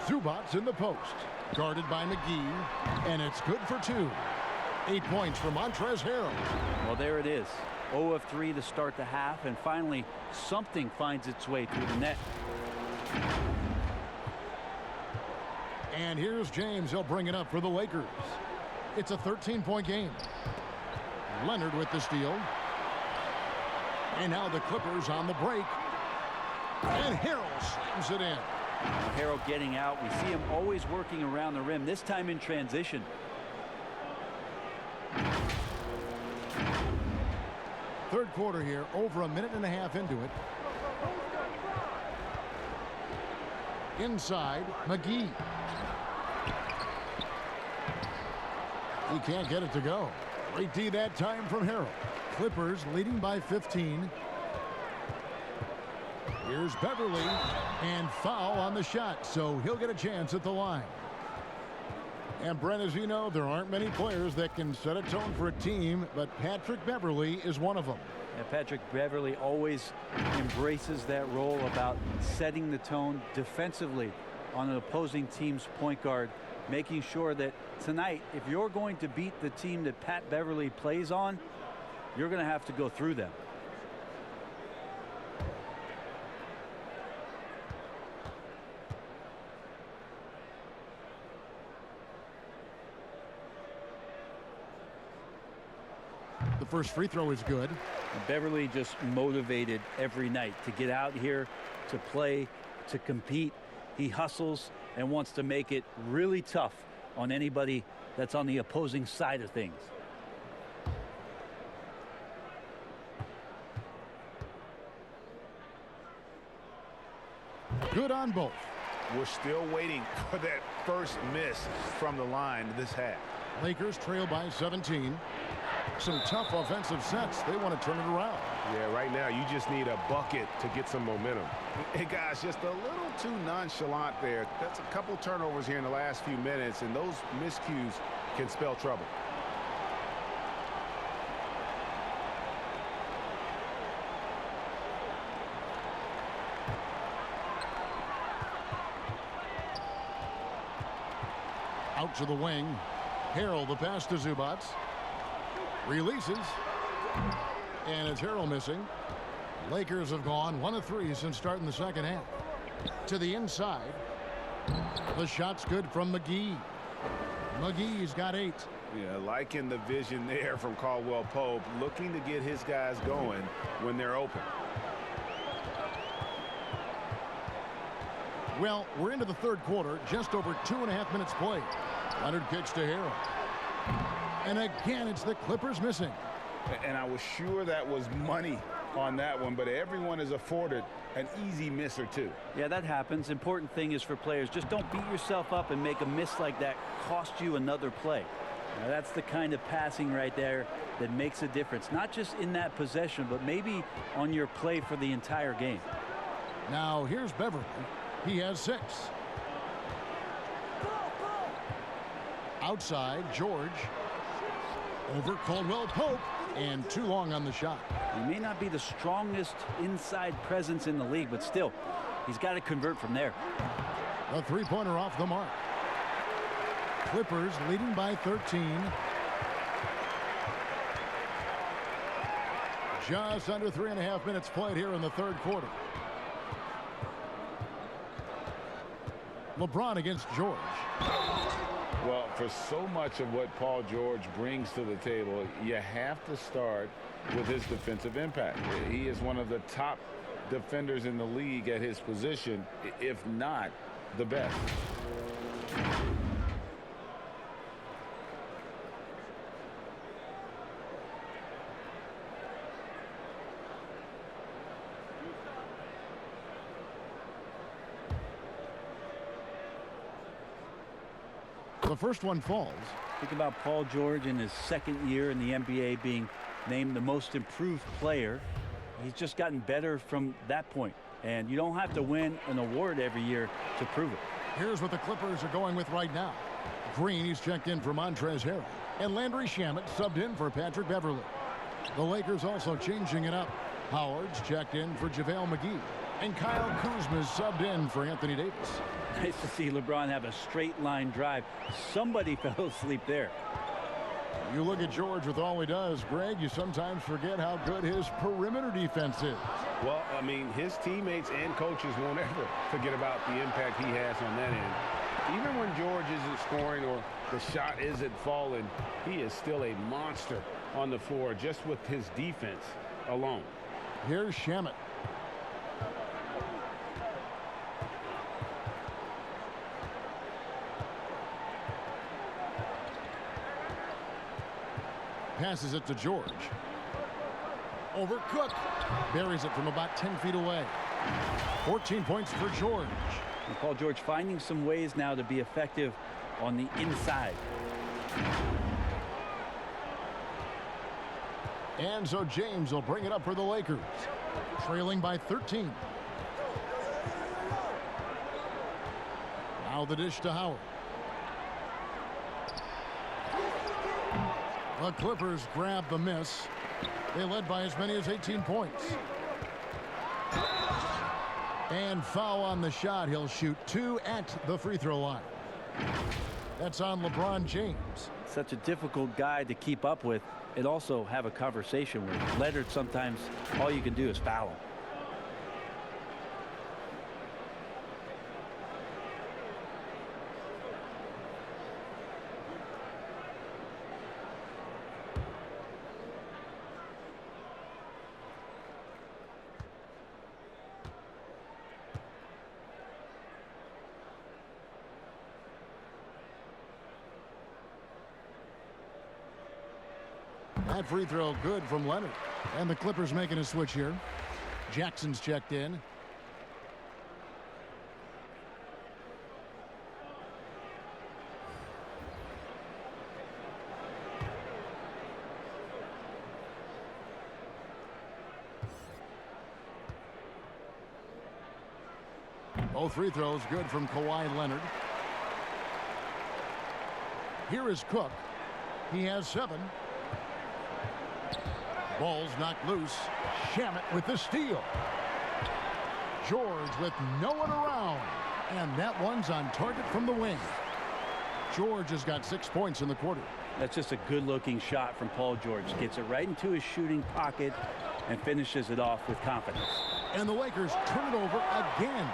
Zubac's in the post. Guarded by McGee. And it's good for 2. 8 points for Montrezl Harrell. Well, there it is. 0 of 3 to start the half. And finally, something finds its way through the net. And here's James. He'll bring it up for the Lakers. It's a 13-point game. Leonard with the steal. And now the Clippers on the break. And Harrell slams it in. Harrell getting out. We see him always working around the rim, this time in transition. Third quarter here, over a minute and a half into it. Inside, McGee. He can't get it to go. Great D that time from Harrell. Clippers leading by 15. Here's Beverly, and foul on the shot, so he'll get a chance at the line. And Brent, as you know, there aren't many players that can set a tone for a team, but Patrick Beverly is one of them. And Patrick Beverly always embraces that role about setting the tone defensively on an opposing team's point guard, making sure that tonight, if you're going to beat the team that Pat Beverly plays on, you're going to have to go through them. The first free throw is good. And Beverly just motivated every night to get out here, to play, to compete. He hustles and wants to make it really tough on anybody that's on the opposing side of things. Good on both. We're still waiting for that first miss from the line this half. Lakers trail by 17. Some tough offensive sets. They want to turn it around. Yeah, right now you just need a bucket to get some momentum. Hey, guys, just a little too nonchalant there. That's a couple turnovers here in the last few minutes, and those miscues can spell trouble. Out to the wing. Harrell, the pass to Zubats. Releases. And it's Harrell missing. Lakers have gone 1 of 3 since starting the second half. To the inside. The shot's good from McGee. McGee's got 8. Yeah, liking the vision there from Caldwell Pope, looking to get his guys going when they're open. Well, we're into the third quarter, just over 2.5 minutes played. Leonard kicks to Harrell. And again, it's the Clippers missing. And I was sure that was money on that one, but everyone is afforded an easy miss or two. Yeah, that happens. Important thing is for players, just don't beat yourself up and make a miss like that cost you another play. Now, that's the kind of passing right there that makes a difference, not just in that possession, but maybe on your play for the entire game. Now, here's Beverly. He has 6. Outside, George. Over Caldwell Pope. And too long on the shot. He may not be the strongest inside presence in the league, but still, he's got to convert from there. A three-pointer off the mark. Clippers leading by 13. Just under 3.5 minutes played here in the third quarter. LeBron against George. Well, for so much of what Paul George brings to the table, you have to start with his defensive impact. He is one of the top defenders in the league at his position, if not the best. The first one falls. Think about Paul George in his second year in the NBA being named the most improved player. He's just gotten better from that point. And you don't have to win an award every year to prove it. Here's what the Clippers are going with right now. Green, he's checked in for Montrezl Harrell. And Landry Shamet subbed in for Patrick Beverly. The Lakers also changing it up. Howard's checked in for JaVale McGee. And Kyle Kuzma's subbed in for Anthony Davis. Nice to see LeBron have a straight line drive. Somebody fell asleep there. You look at George with all he does, Greg, you sometimes forget how good his perimeter defense is. Well, I mean, his teammates and coaches won't ever forget about the impact he has on that end. Even when George isn't scoring or the shot isn't falling, he is still a monster on the floor just with his defense alone. Here's Shamet. Passes it to George. Over Cook. Buries it from about 10 feet away. 14 points for George. And Paul George finding some ways now to be effective on the inside. And so James will bring it up for the Lakers. Trailing by 13. Now the dish to Howard. The Clippers grab the miss. They led by as many as 18 points. And foul on the shot. He'll shoot 2 at the free throw line. That's on LeBron James. Such a difficult guy to keep up with and also have a conversation with. Leonard, sometimes all you can do is foul him. That free throw good from Leonard. And the Clippers making a switch here. Jackson's checked in. Both free throws good from Kawhi Leonard. Here is Cook. He has 7. Ball's knocked loose. Shamet with the steal. George with no one around. And that one's on target from the wing. George has got 6 points in the quarter. That's just a good-looking shot from Paul George. Gets it right into his shooting pocket and finishes it off with confidence. And the Lakers turn it over again.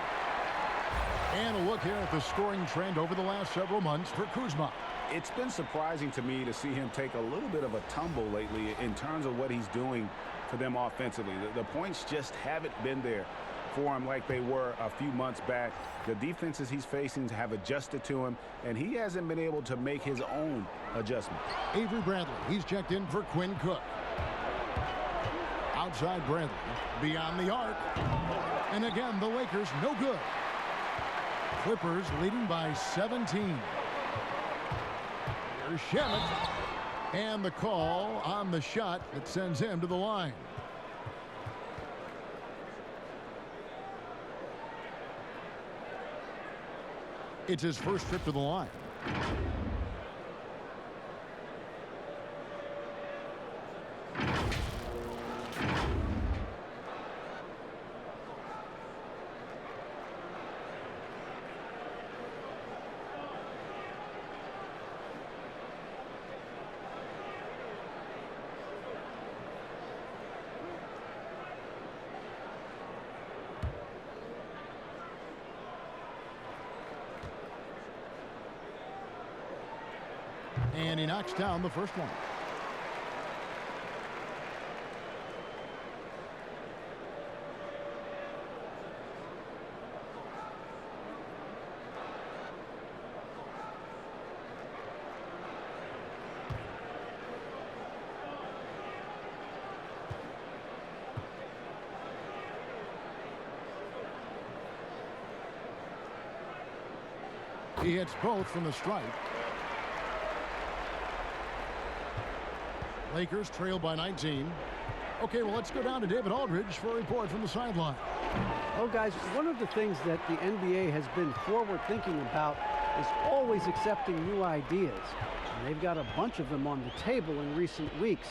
And a look here at the scoring trend over the last several months for Kuzma. It's been surprising to me to see him take a little bit of a tumble lately in terms of what he's doing for them offensively. The points just haven't been there for him like they were a few months back. The defenses he's facing have adjusted to him, and he hasn't been able to make his own adjustments. Avery Bradley, he's checked in for Quinn Cook. Outside Bradley, beyond the arc. And again, the Lakers no good. Clippers leading by 17. Here's Shamet. And the call on the shot that sends him to the line. It's his first trip to the line. And he knocks down the first one. He hits both from the stripe. Lakers trail by 19. Okay, well, let's go down to David Aldridge for a report from the sideline. Well, guys, one of the things that the NBA has been forward thinking about is always accepting new ideas. And they've got a bunch of them on the table in recent weeks.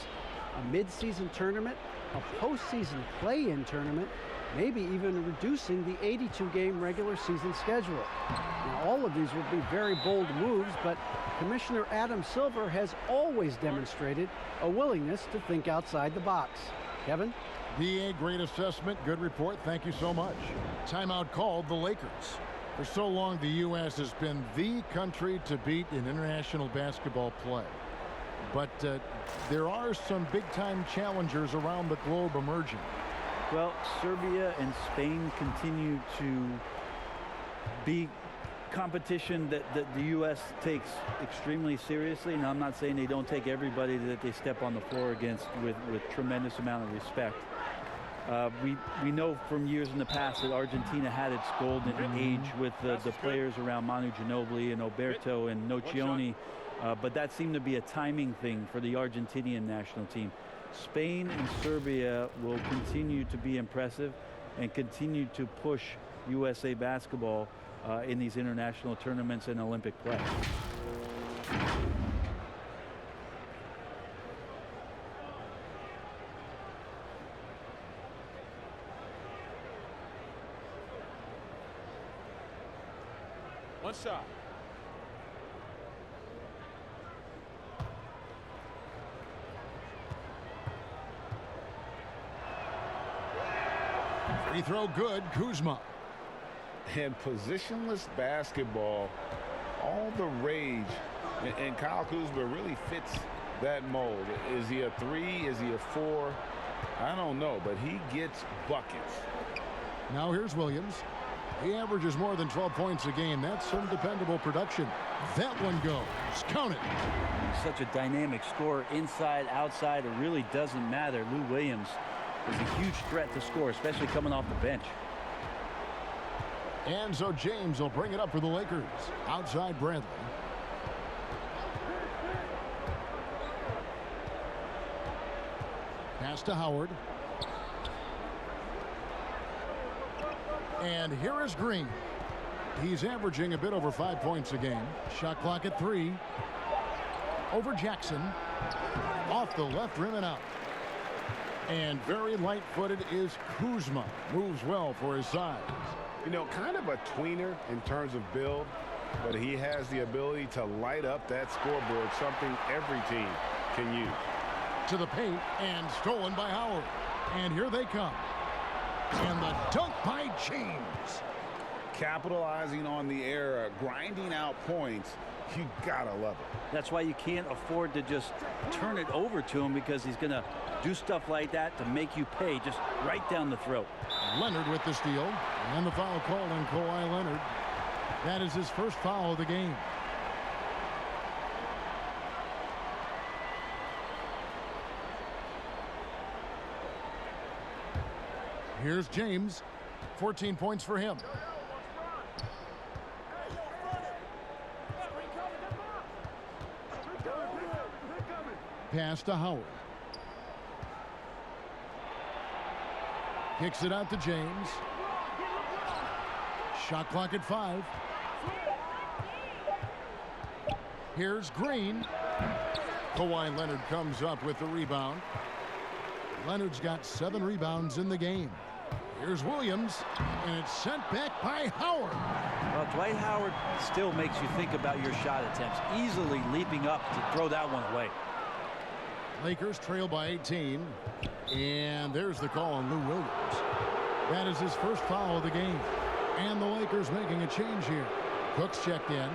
A mid-season tournament, a postseason play-in tournament, maybe even reducing the 82-game regular season schedule. Now, all of these would be very bold moves, but Commissioner Adam Silver has always demonstrated a willingness to think outside the box. Kevin? DA, great assessment. Good report. Thank you so much. Timeout called the Lakers. For so long, the U.S. has been the country to beat in international basketball play. But there are some big-time challengers around the globe emerging. Well, Serbia and Spain continue to be competition that the U.S. takes extremely seriously. Now, I'm not saying they don't take everybody that they step on the floor against with tremendous amount of respect. We know from years in the past that Argentina had its golden age with the players around Manu Ginobili and Oberto and Nocioni, but that seemed to be a timing thing for the Argentinian national team. Spain and Serbia will continue to be impressive and continue to push USA basketball in these international tournaments and Olympic play. One shot. Free throw good, Kuzma. And positionless basketball, all the rage, and Kyle Kuzma really fits that mold. Is he a 3? Is he a 4? I don't know, but he gets buckets. Now here's Williams. He averages more than 12 points a game. That's some dependable production. That one goes. Count it. Such a dynamic scorer, inside, outside. It really doesn't matter. Lou Williams is a huge threat to score, especially coming off the bench. And so James will bring it up for the Lakers. Outside Bradley. Pass to Howard. And here is Green. He's averaging a bit over 5 points a game. Shot clock at 3. Over Jackson. Off the left rim and out. And very light-footed is Kuzma. Moves well for his size. You know, kind of a tweener in terms of build, but he has the ability to light up that scoreboard, something every team can use. To the paint and stolen by Howard. And here they come. And the dunk by James. Capitalizing on the error, grinding out points. You gotta love it. That's why you can't afford to just turn it over to him, because he's going to do stuff like that to make you pay just right down the throat. Leonard with the steal. And the foul call on Kawhi Leonard. That is his first foul of the game. Here's James. 14 points for him. Pass to Howard. Kicks it out to James. Shot clock at 5. Here's Green. Kawhi Leonard comes up with the rebound. Leonard's got 7 rebounds in the game. Here's Williams, and it's sent back by Howard. Well, Dwight Howard still makes you think about your shot attempts, easily leaping up to throw that one away. Lakers trail by 18, and there's the call on Lou Williams. That is his first foul of the game, and the Lakers making a change here. Cook's checked in.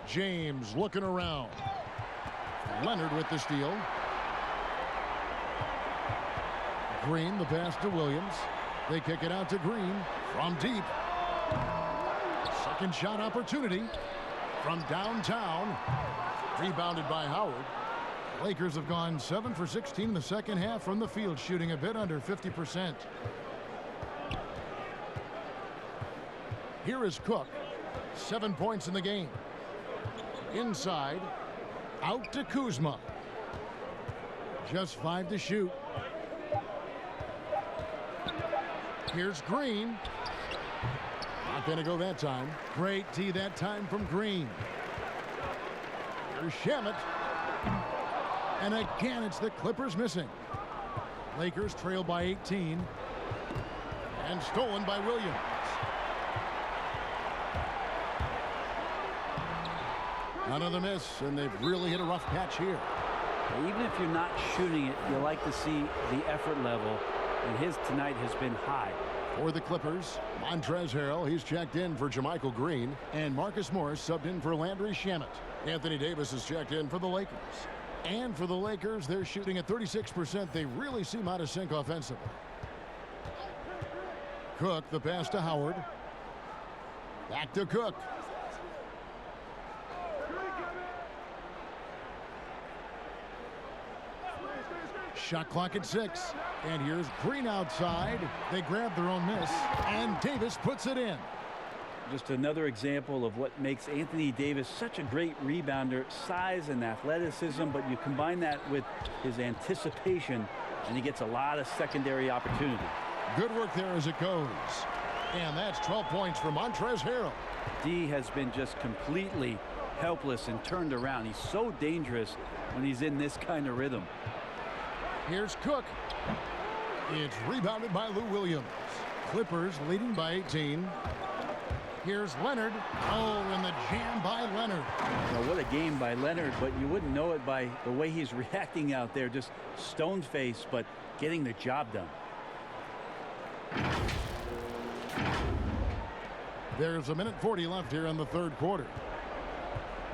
James looking around. Leonard with the steal. Green, the pass to Williams. They kick it out to Green from deep. Second shot opportunity from downtown. Rebounded by Howard. Lakers have gone 7 for 16 in the second half from the field, shooting a bit under 50%. Here is Cook. 7 points in the game. Inside, out to Kuzma. Just 5 to shoot. Here's Green. Not going to go that time. Great D that time from Green. Here's Shamet. And again, it's the Clippers missing. Lakers trail by 18. And stolen by Williams. Another miss, and they've really hit a rough patch here. Even if you're not shooting it, you like to see the effort level, and his tonight has been high. For the Clippers, Montrezl Harrell, he's checked in for Jermichael Green, and Marcus Morris subbed in for Landry Shamet. Anthony Davis is checked in for the Lakers. And for the Lakers, they're shooting at 36%. They really seem out of sync offensively. Cook, the pass to Howard. Back to Cook. Shot clock at 6. And here's Green outside. They grab their own miss. And Davis puts it in. Just another example of what makes Anthony Davis such a great rebounder. Size and athleticism, but you combine that with his anticipation, and he gets a lot of secondary opportunity. Good work there as it goes. And that's 12 points for Montrezl Harrell. D has been just completely helpless and turned around. He's so dangerous when he's in this kind of rhythm. Here's Cook. It's rebounded by Lou Williams. Clippers leading by 18. Here's Leonard. Oh, and the jam by Leonard. Well, what a game by Leonard, but you wouldn't know it by the way he's reacting out there. Just stone-faced, but getting the job done. There's a minute 40 left here in the third quarter.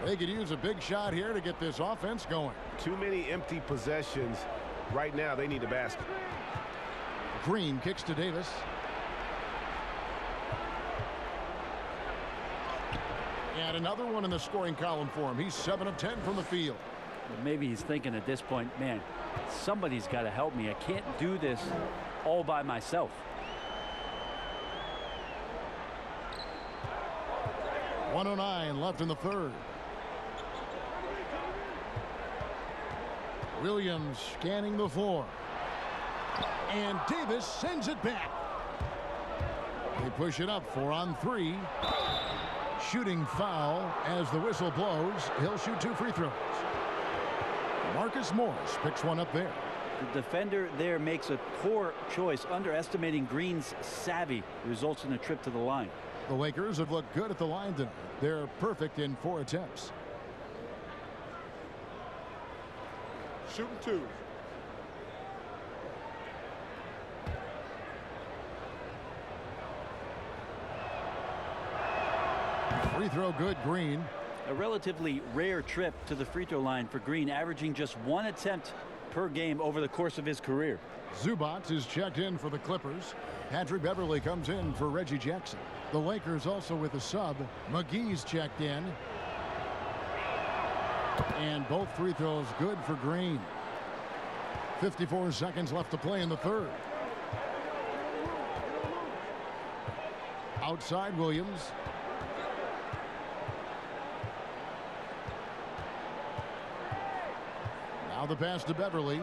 They could use a big shot here to get this offense going. Too many empty possessions. Right now, they need a basket. Green kicks to Davis. And another one in the scoring column for him. He's 7 of 10 from the field. Well, maybe he's thinking at this point, man, somebody's got to help me. I can't do this all by myself. .109 left in the third. Williams scanning the floor. And Davis sends it back. They push it up 4 on 3. Shooting foul as the whistle blows. He'll shoot 2 free throws. Marcus Morris picks one up there. The defender there makes a poor choice. Underestimating Green's savvy results in a trip to the line. The Lakers have looked good at the line tonight. They're perfect in 4 attempts. Shooting 2. Free throw good, Green. A relatively rare trip to the free throw line for Green, averaging just 1 attempt per game over the course of his career. Zubac is checked in for the Clippers. Patrick Beverly comes in for Reggie Jackson. The Lakers also with a sub. McGee's checked in. And both free throws good for Green. 54 seconds left to play in the third. Outside Williams. Now the pass to Beverly.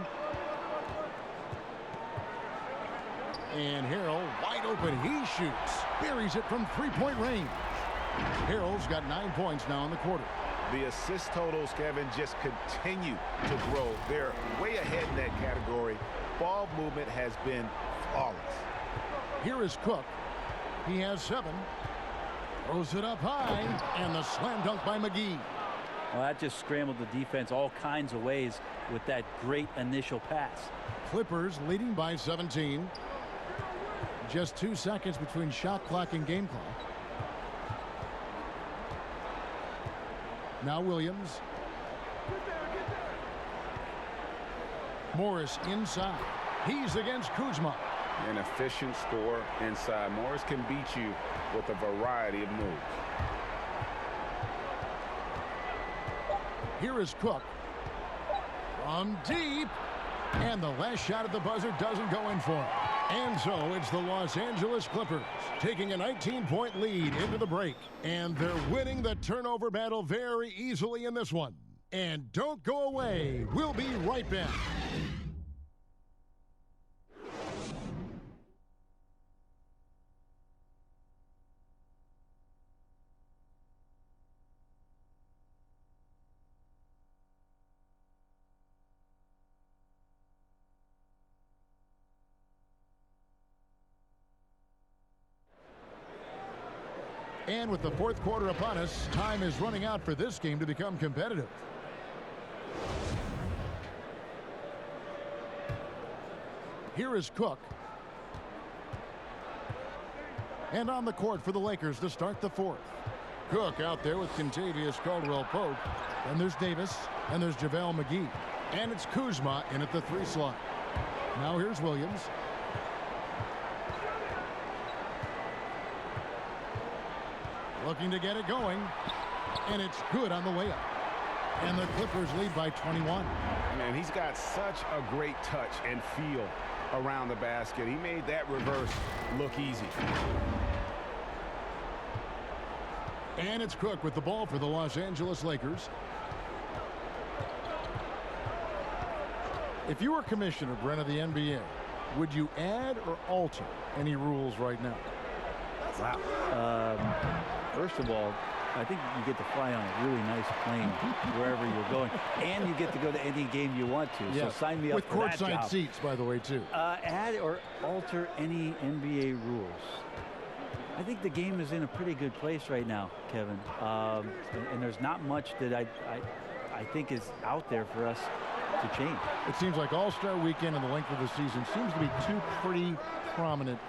And Harrell wide open. He shoots. Buries it from 3-point range. Harrell's got 9 points now in the quarter. The assist totals, Kevin, just continue to grow. They're way ahead in that category. Ball movement has been flawless. Here is Cook. He has 7. Throws it up high. And the slam dunk by McGee. Well, that just scrambled the defense all kinds of ways with that great initial pass. Clippers leading by 17. Just 2 seconds between shot clock and game clock. Now Williams. Morris inside. He's against Kuzma. An efficient score inside. Morris can beat you with a variety of moves. Here is Cook. From deep. And the last shot at the buzzer doesn't go in for him. And so it's the Los Angeles Clippers taking a 19-point lead into the break. And they're winning the turnover battle very easily in this one. And don't go away. We'll be right back. And with the fourth quarter upon us, time is running out for this game to become competitive. Here is Cook. And on the court for the Lakers to start the fourth. Cook out there with Contavious Caldwell-Pope. And there's Davis. And there's JaVale McGee. And it's Kuzma in at the 3 slot. Now here's Williams. Looking to get it going. And it's good on the layup. And the Clippers lead by 21. Man, he's got such a great touch and feel around the basket. He made that reverse look easy. And it's Cook with the ball for the Los Angeles Lakers. If you were commissioner, Brent, of the NBA, would you add or alter any rules right now? Wow. First of all, I think you get to fly on a really nice plane wherever you're going, and you get to go to any game you want to. Yes. So sign me up for that job. With courtside seats, by the way, too. Add or alter any NBA rules. I think the game is in a pretty good place right now, Kevin. And there's not much that I think is out there for us to change. It seems like All-Star Weekend and the length of the season seems to be two pretty prominent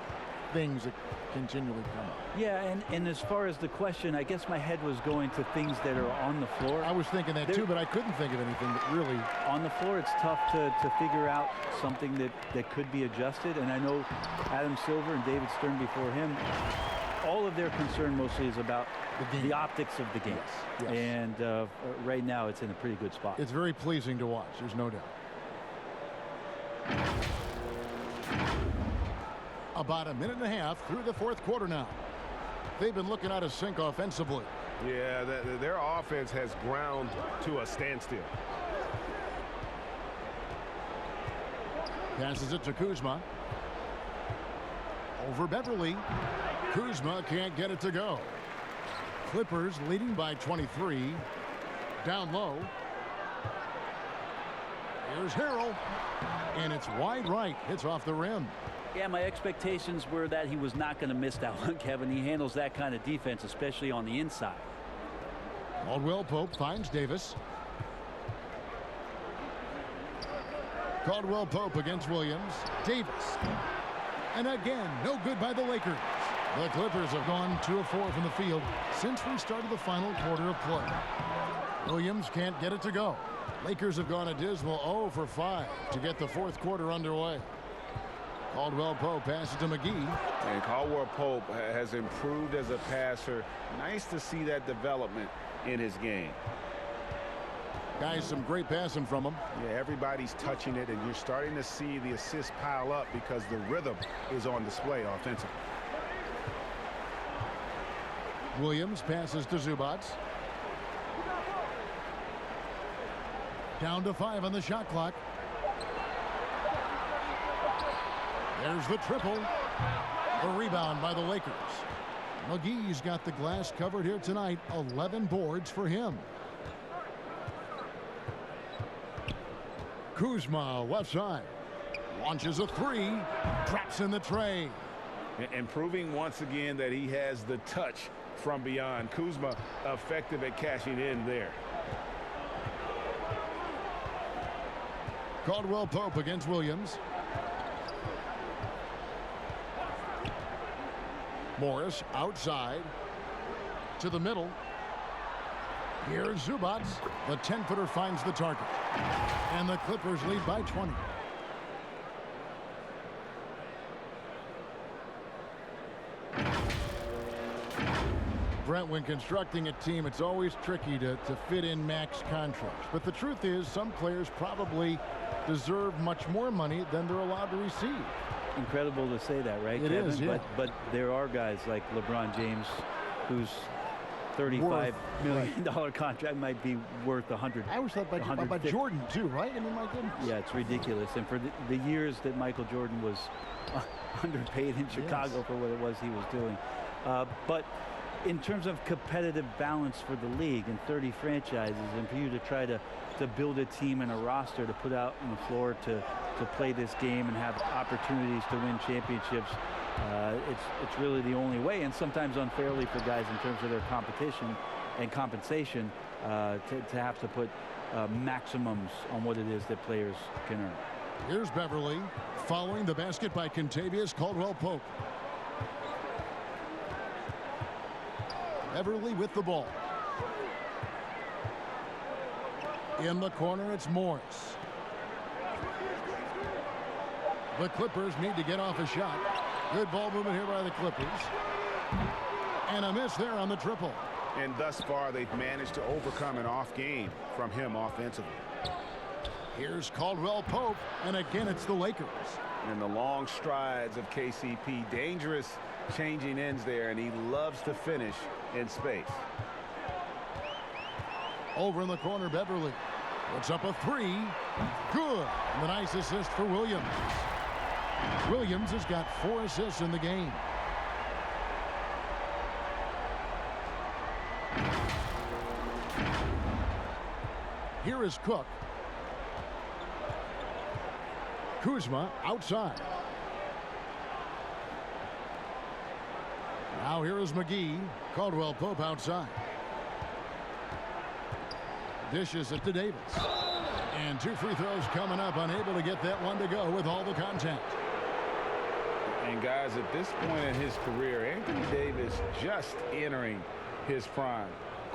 things that continually come up. Yeah, and as far as the question, I guess my head was going to things that are on the floor. I was thinking that too, but I couldn't think of anything that really... On the floor, it's tough to figure out something that could be adjusted. And I know Adam Silver and David Stern before him, all of their concern mostly is about the optics of the game. Yes. And right now, it's in a pretty good spot. It's very pleasing to watch, there's no doubt. About a minute and a half through the fourth quarter now. They've been looking out of sync offensively. Yeah, their offense has ground to a standstill. Passes it to Kuzma. Over Beverly. Kuzma can't get it to go. Clippers leading by 23. Down low. Here's Harrell. And it's wide right. Hits off the rim. Yeah, my expectations were that he was not going to miss that one, Kevin. He handles that kind of defense, especially on the inside. Caldwell Pope finds Davis. Caldwell Pope against Williams. Davis. And again, no good by the Lakers. The Clippers have gone 2 of 4 from the field since we started the final quarter of play. Williams can't get it to go. Lakers have gone a dismal 0 for 5 to get the fourth quarter underway. Caldwell Pope passes to McGee. And Caldwell Pope has improved as a passer. Nice to see that development in his game. Guys, some great passing from him. Yeah, everybody's touching it, and you're starting to see the assists pile up because the rhythm is on display offensively. Williams passes to Zubac. Down to 5 on the shot clock. There's the triple. The rebound by the Lakers. McGee's got the glass covered here tonight. 11 boards for him. Kuzma, left side. Launches a 3. Traps in the tray. And proving once again that he has the touch from beyond. Kuzma effective at cashing in there. Caldwell Pope against Williams. Morris outside to the middle. Here's Zubac. The 10-footer finds the target. And the Clippers lead by 20. Brent, when constructing a team, it's always tricky to fit in max contracts. But the truth is, some players probably deserve much more money than they're allowed to receive. Incredible to say that, right, It Kevin? is, yeah. But there are guys like LeBron James whose $35 million contract might be worth 100. I always thought about Jordan too, right? I mean, my goodness. Yeah, it's ridiculous. And for the years that Michael Jordan was underpaid in Chicago for what it was he was doing. But in terms of competitive balance for the league and 30 franchises, and for you to try to build a team and a roster to put out on the floor to play this game and have opportunities to win championships, it's really the only way, and sometimes unfairly for guys in terms of their competition and compensation to have to put maximums on what it is that players can earn. Here's Beverly following the basket by Kentavious Caldwell-Pope. Beverly with the ball. In the corner, it's Morris. The Clippers need to get off a shot. Good ball movement here by the Clippers. And a miss there on the triple. And thus far, they've managed to overcome an off game from him offensively. Here's Caldwell Pope, and again it's the Lakers. And the long strides of KCP, dangerous changing ends there, and he loves to finish in space. Over in the corner, Beverly puts up a 3. Good. And the nice assist for Williams. Williams has got 4 assists in the game. Here is Cook. Kuzma outside. Now here is McGee. Caldwell Pope outside. Dishes it to Davis. And 2 free throws coming up. Unable to get that one to go with all the contact. And guys, at this point in his career, Anthony Davis just entering his prime.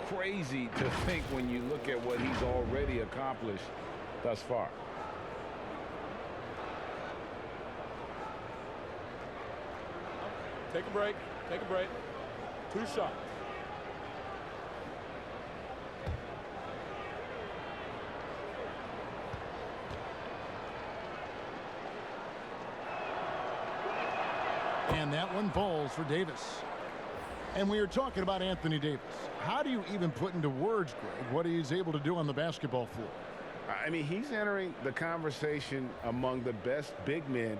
Crazy to think when you look at what he's already accomplished thus far. Take a break. Take a break. 2 shots. And that one falls for Davis. And we are talking about Anthony Davis. How do you even put into words, Greg, what he's able to do on the basketball floor? I mean, he's entering the conversation among the best big men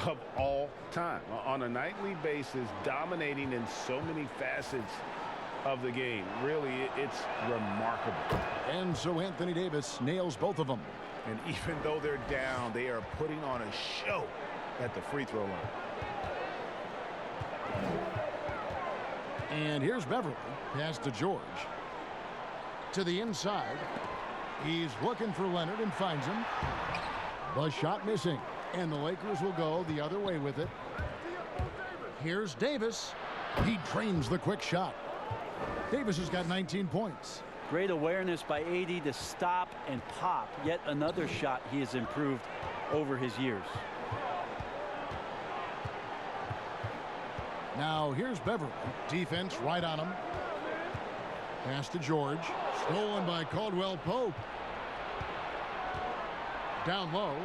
of all time. On a nightly basis, dominating in so many facets of the game. Really, it's remarkable. And so Anthony Davis nails both of them. And even though they're down, they are putting on a show at the free throw line. And here's Beverly. Pass to George. To the inside. He's looking for Leonard and finds him. The shot missing. And the Lakers will go the other way with it. Here's Davis. He trains the quick shot. Davis has got 19 points. Great awareness by AD to stop and pop. Yet another shot he has improved over his years. Now here's Beverly. Defense right on him. Pass to George. Stolen by Caldwell Pope. Down low.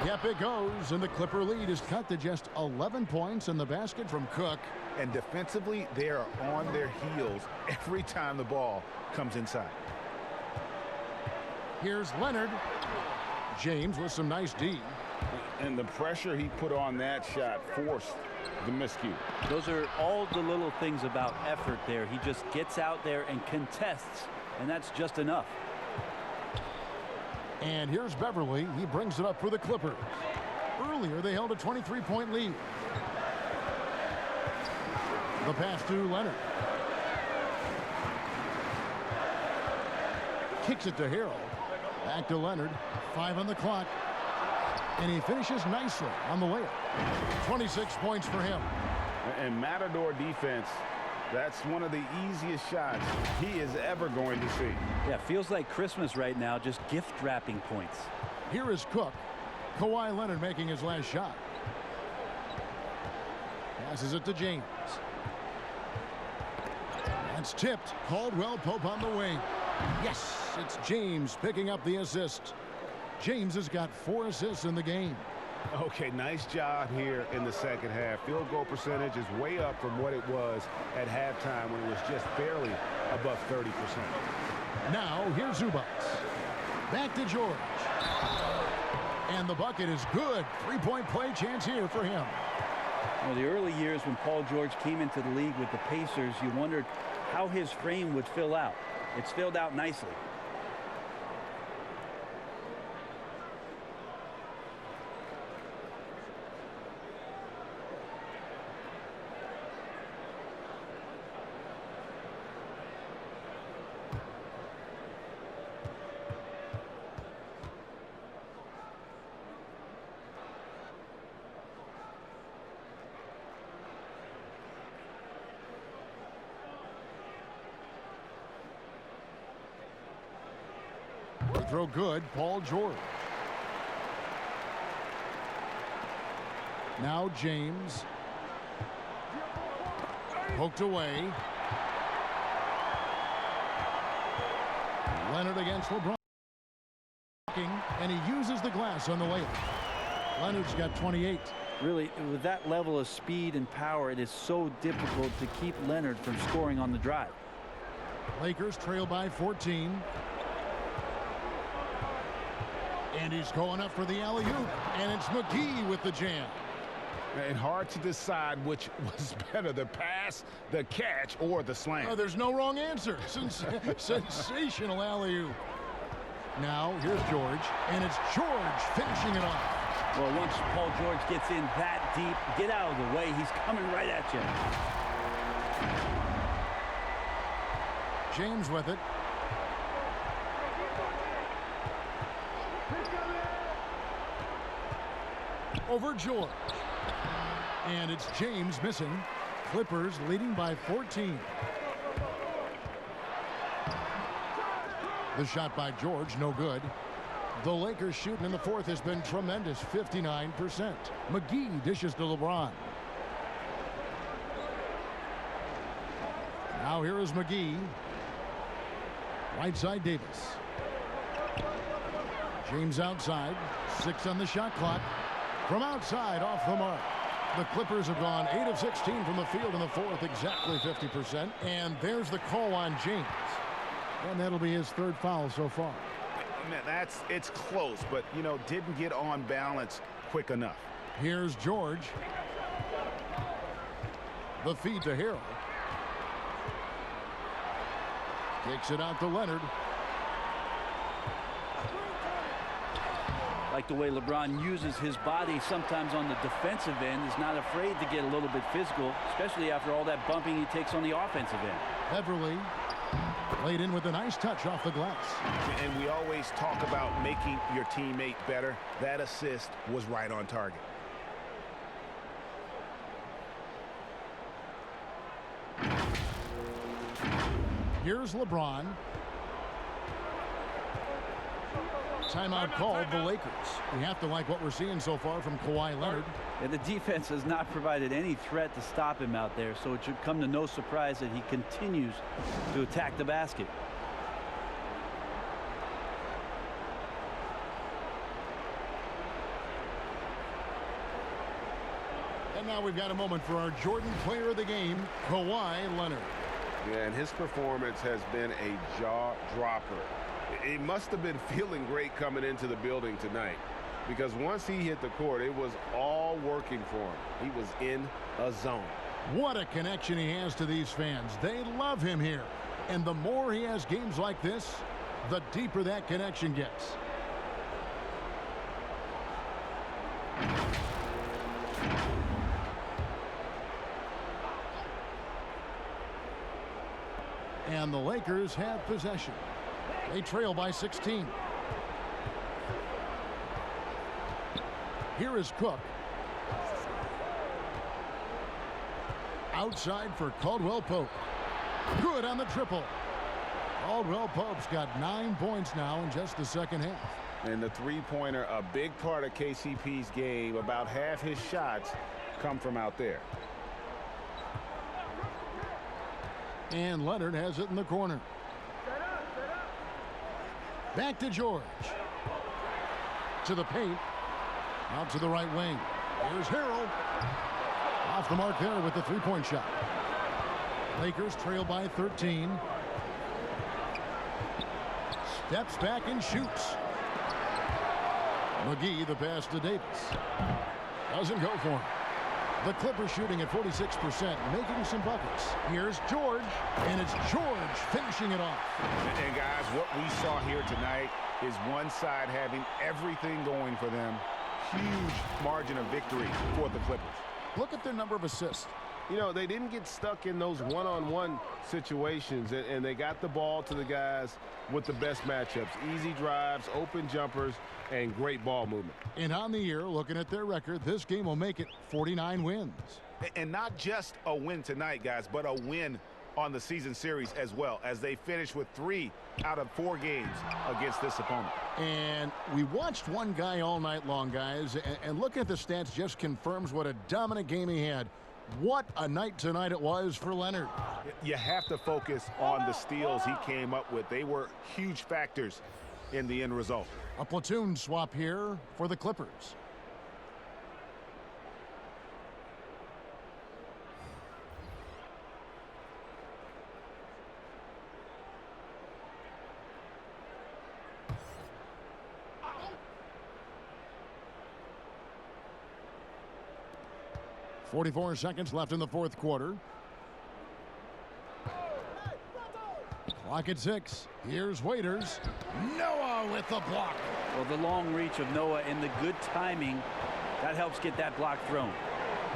Yep, it goes. And the Clipper lead is cut to just 11 points in the basket from Cook. And defensively, they are on their heels every time the ball comes inside. Here's Leonard. James with some nice D. And the pressure he put on that shot forced the miscue. Those are all the little things about effort there. He just gets out there and contests, and that's just enough. And here's Beverly. He brings it up for the Clippers. Earlier, they held a 23-point lead. The pass to Leonard. Kicks it to Harrell. Back to Leonard. 5 on the clock. And he finishes nicely on the layup. 26 points for him. And Matador defense, that's one of the easiest shots he is ever going to see. Yeah, feels like Christmas right now, just gift wrapping points. Here is Cook. Kawhi Leonard making his last shot. Passes it to James. That's tipped. Caldwell Pope on the wing. Yes, it's James picking up the assist. James has got 4 assists in the game. Okay, nice job here in the second half. Field goal percentage is way up from what it was at halftime when it was just barely above 30%. Now, here's Zubac. Back to George. And the bucket is good. 3-point play chance here for him. Well, the early years when Paul George came into the league with the Pacers, you wondered how his frame would fill out. It's filled out nicely. Throw good, Paul George. Now James. Poked away. Leonard against LeBron. And he uses the glass on the layup. Leonard's got 28. Really, with that level of speed and power, it is so difficult to keep Leonard from scoring on the drive. Lakers trail by 14. And he's going up for the alley-oop. And it's McGee with the jam. And hard to decide which was better, the pass, the catch, or the slam. Oh, there's no wrong answer. Sensational alley-oop. Now, here's George. And it's George finishing it off. Well, once Paul George gets in that deep, get out of the way. He's coming right at you. James with it. Over George. And it's James missing. Clippers leading by 14. The shot by George, no good. The Lakers shooting in the fourth has been tremendous, 59%. McGee dishes to LeBron. Now here is McGee. Right side Davis. James outside. 6 on the shot clock. From outside, off the mark. The Clippers have gone 8 of 16 from the field in the fourth, exactly 50%. And there's the call on James. And that'll be his third foul so far. Man, it's close, but, you know, didn't get on balance quick enough. Here's George. The feed to Harrell. Takes it out to Leonard. Like the way LeBron uses his body sometimes on the defensive end. He's not afraid to get a little bit physical, especially after all that bumping he takes on the offensive end. Beverly laid in with a nice touch off the glass. And we always talk about making your teammate better. That assist was right on target. Here's LeBron. Timeout called the Lakers. We have to like what we're seeing so far from Kawhi Leonard. And the defense has not provided any threat to stop him out there, so it should come to no surprise that he continues to attack the basket. And now we've got a moment for our Jordan player of the game, Kawhi Leonard. Yeah, and his performance has been a jaw-dropper. He must have been feeling great coming into the building tonight, because once he hit the court, it was all working for him. He was in a zone. What a connection he has to these fans. They love him here. And the more he has games like this, the deeper that connection gets. And the Lakers have possession. They trail by 16. Here is Cook. Outside for Caldwell Pope. Good on the triple. Caldwell Pope's got 9 points now in just the second half. And the three-pointer, a big part of KCP's game. About half his shots come from out there. And Leonard has it in the corner. Back to George. To the paint. Out to the right wing. Here's Harrell. Off the mark there with the three-point shot. Lakers trail by 13. Steps back and shoots. McGee, the pass to Davis. Doesn't go for him. The Clippers shooting at 46%, making some buckets. Here's George, and it's George finishing it off. And guys, what we saw here tonight is one side having everything going for them. Huge margin of victory for the Clippers. Look at their number of assists. You know, they didn't get stuck in those one-on-one situations, and they got the ball to the guys with the best matchups. Easy drives, open jumpers, and great ball movement. And on the year, looking at their record, this game will make it 49 wins. And not just a win tonight, guys, but a win on the season series as well, as they finish with 3 out of 4 games against this opponent. And we watched one guy all night long, guys, and looking at the stats just confirms what a dominant game he had. What a night tonight it was for Leonard. You have to focus on the steals he came up with. They were huge factors in the end result. A platoon swap here for the Clippers. .44 seconds left in the fourth quarter. Clock at 6. Here's Waiters. Noah with the block. Well, the long reach of Noah and the good timing, that helps get that block thrown.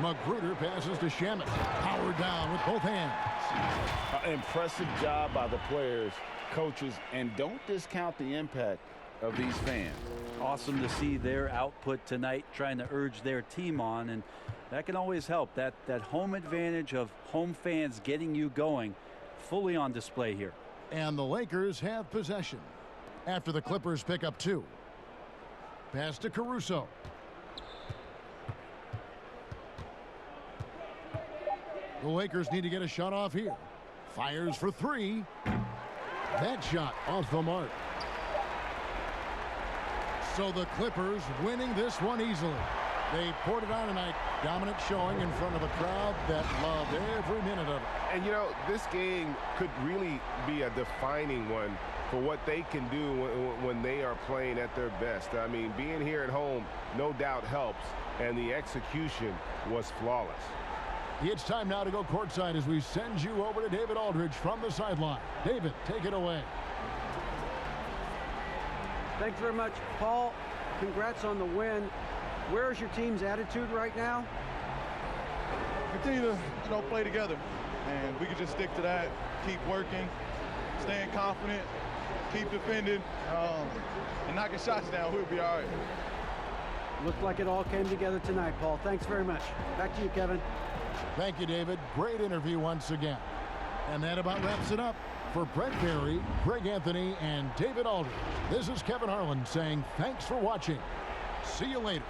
Magruder passes to Shamet. Powered down with both hands. Impressive job by the players, coaches, and don't discount the impact of these fans. Awesome to see their output tonight, trying to urge their team on. And That can always help. That home advantage of home fans getting you going, fully on display here. And the Lakers have possession after the Clippers pick up 2. Pass to Caruso. The Lakers need to get a shot off here. Fires for 3. That shot off the mark. So the Clippers winning this one easily. They poured it on tonight. Dominant showing in front of a crowd that loved every minute of it. And, you know, this game could really be a defining one for what they can do when they are playing at their best. I mean, being here at home no doubt helps, and the execution was flawless. It's time now to go courtside as we send you over to David Aldridge from the sideline. David, take it away. Thanks very much, Paul. Congrats on the win. Where's your team's attitude right now? Continue to, play together, and we can just stick to that. Keep working, staying confident, keep defending, and knocking shots down. We'll be all right. Looked like it all came together tonight, Paul. Thanks very much. Back to you, Kevin. Thank you, David. Great interview once again. And that about wraps it up. For Brett Barry, Greg Anthony, and David Aldridge, this is Kevin Harlan saying thanks for watching. See you later.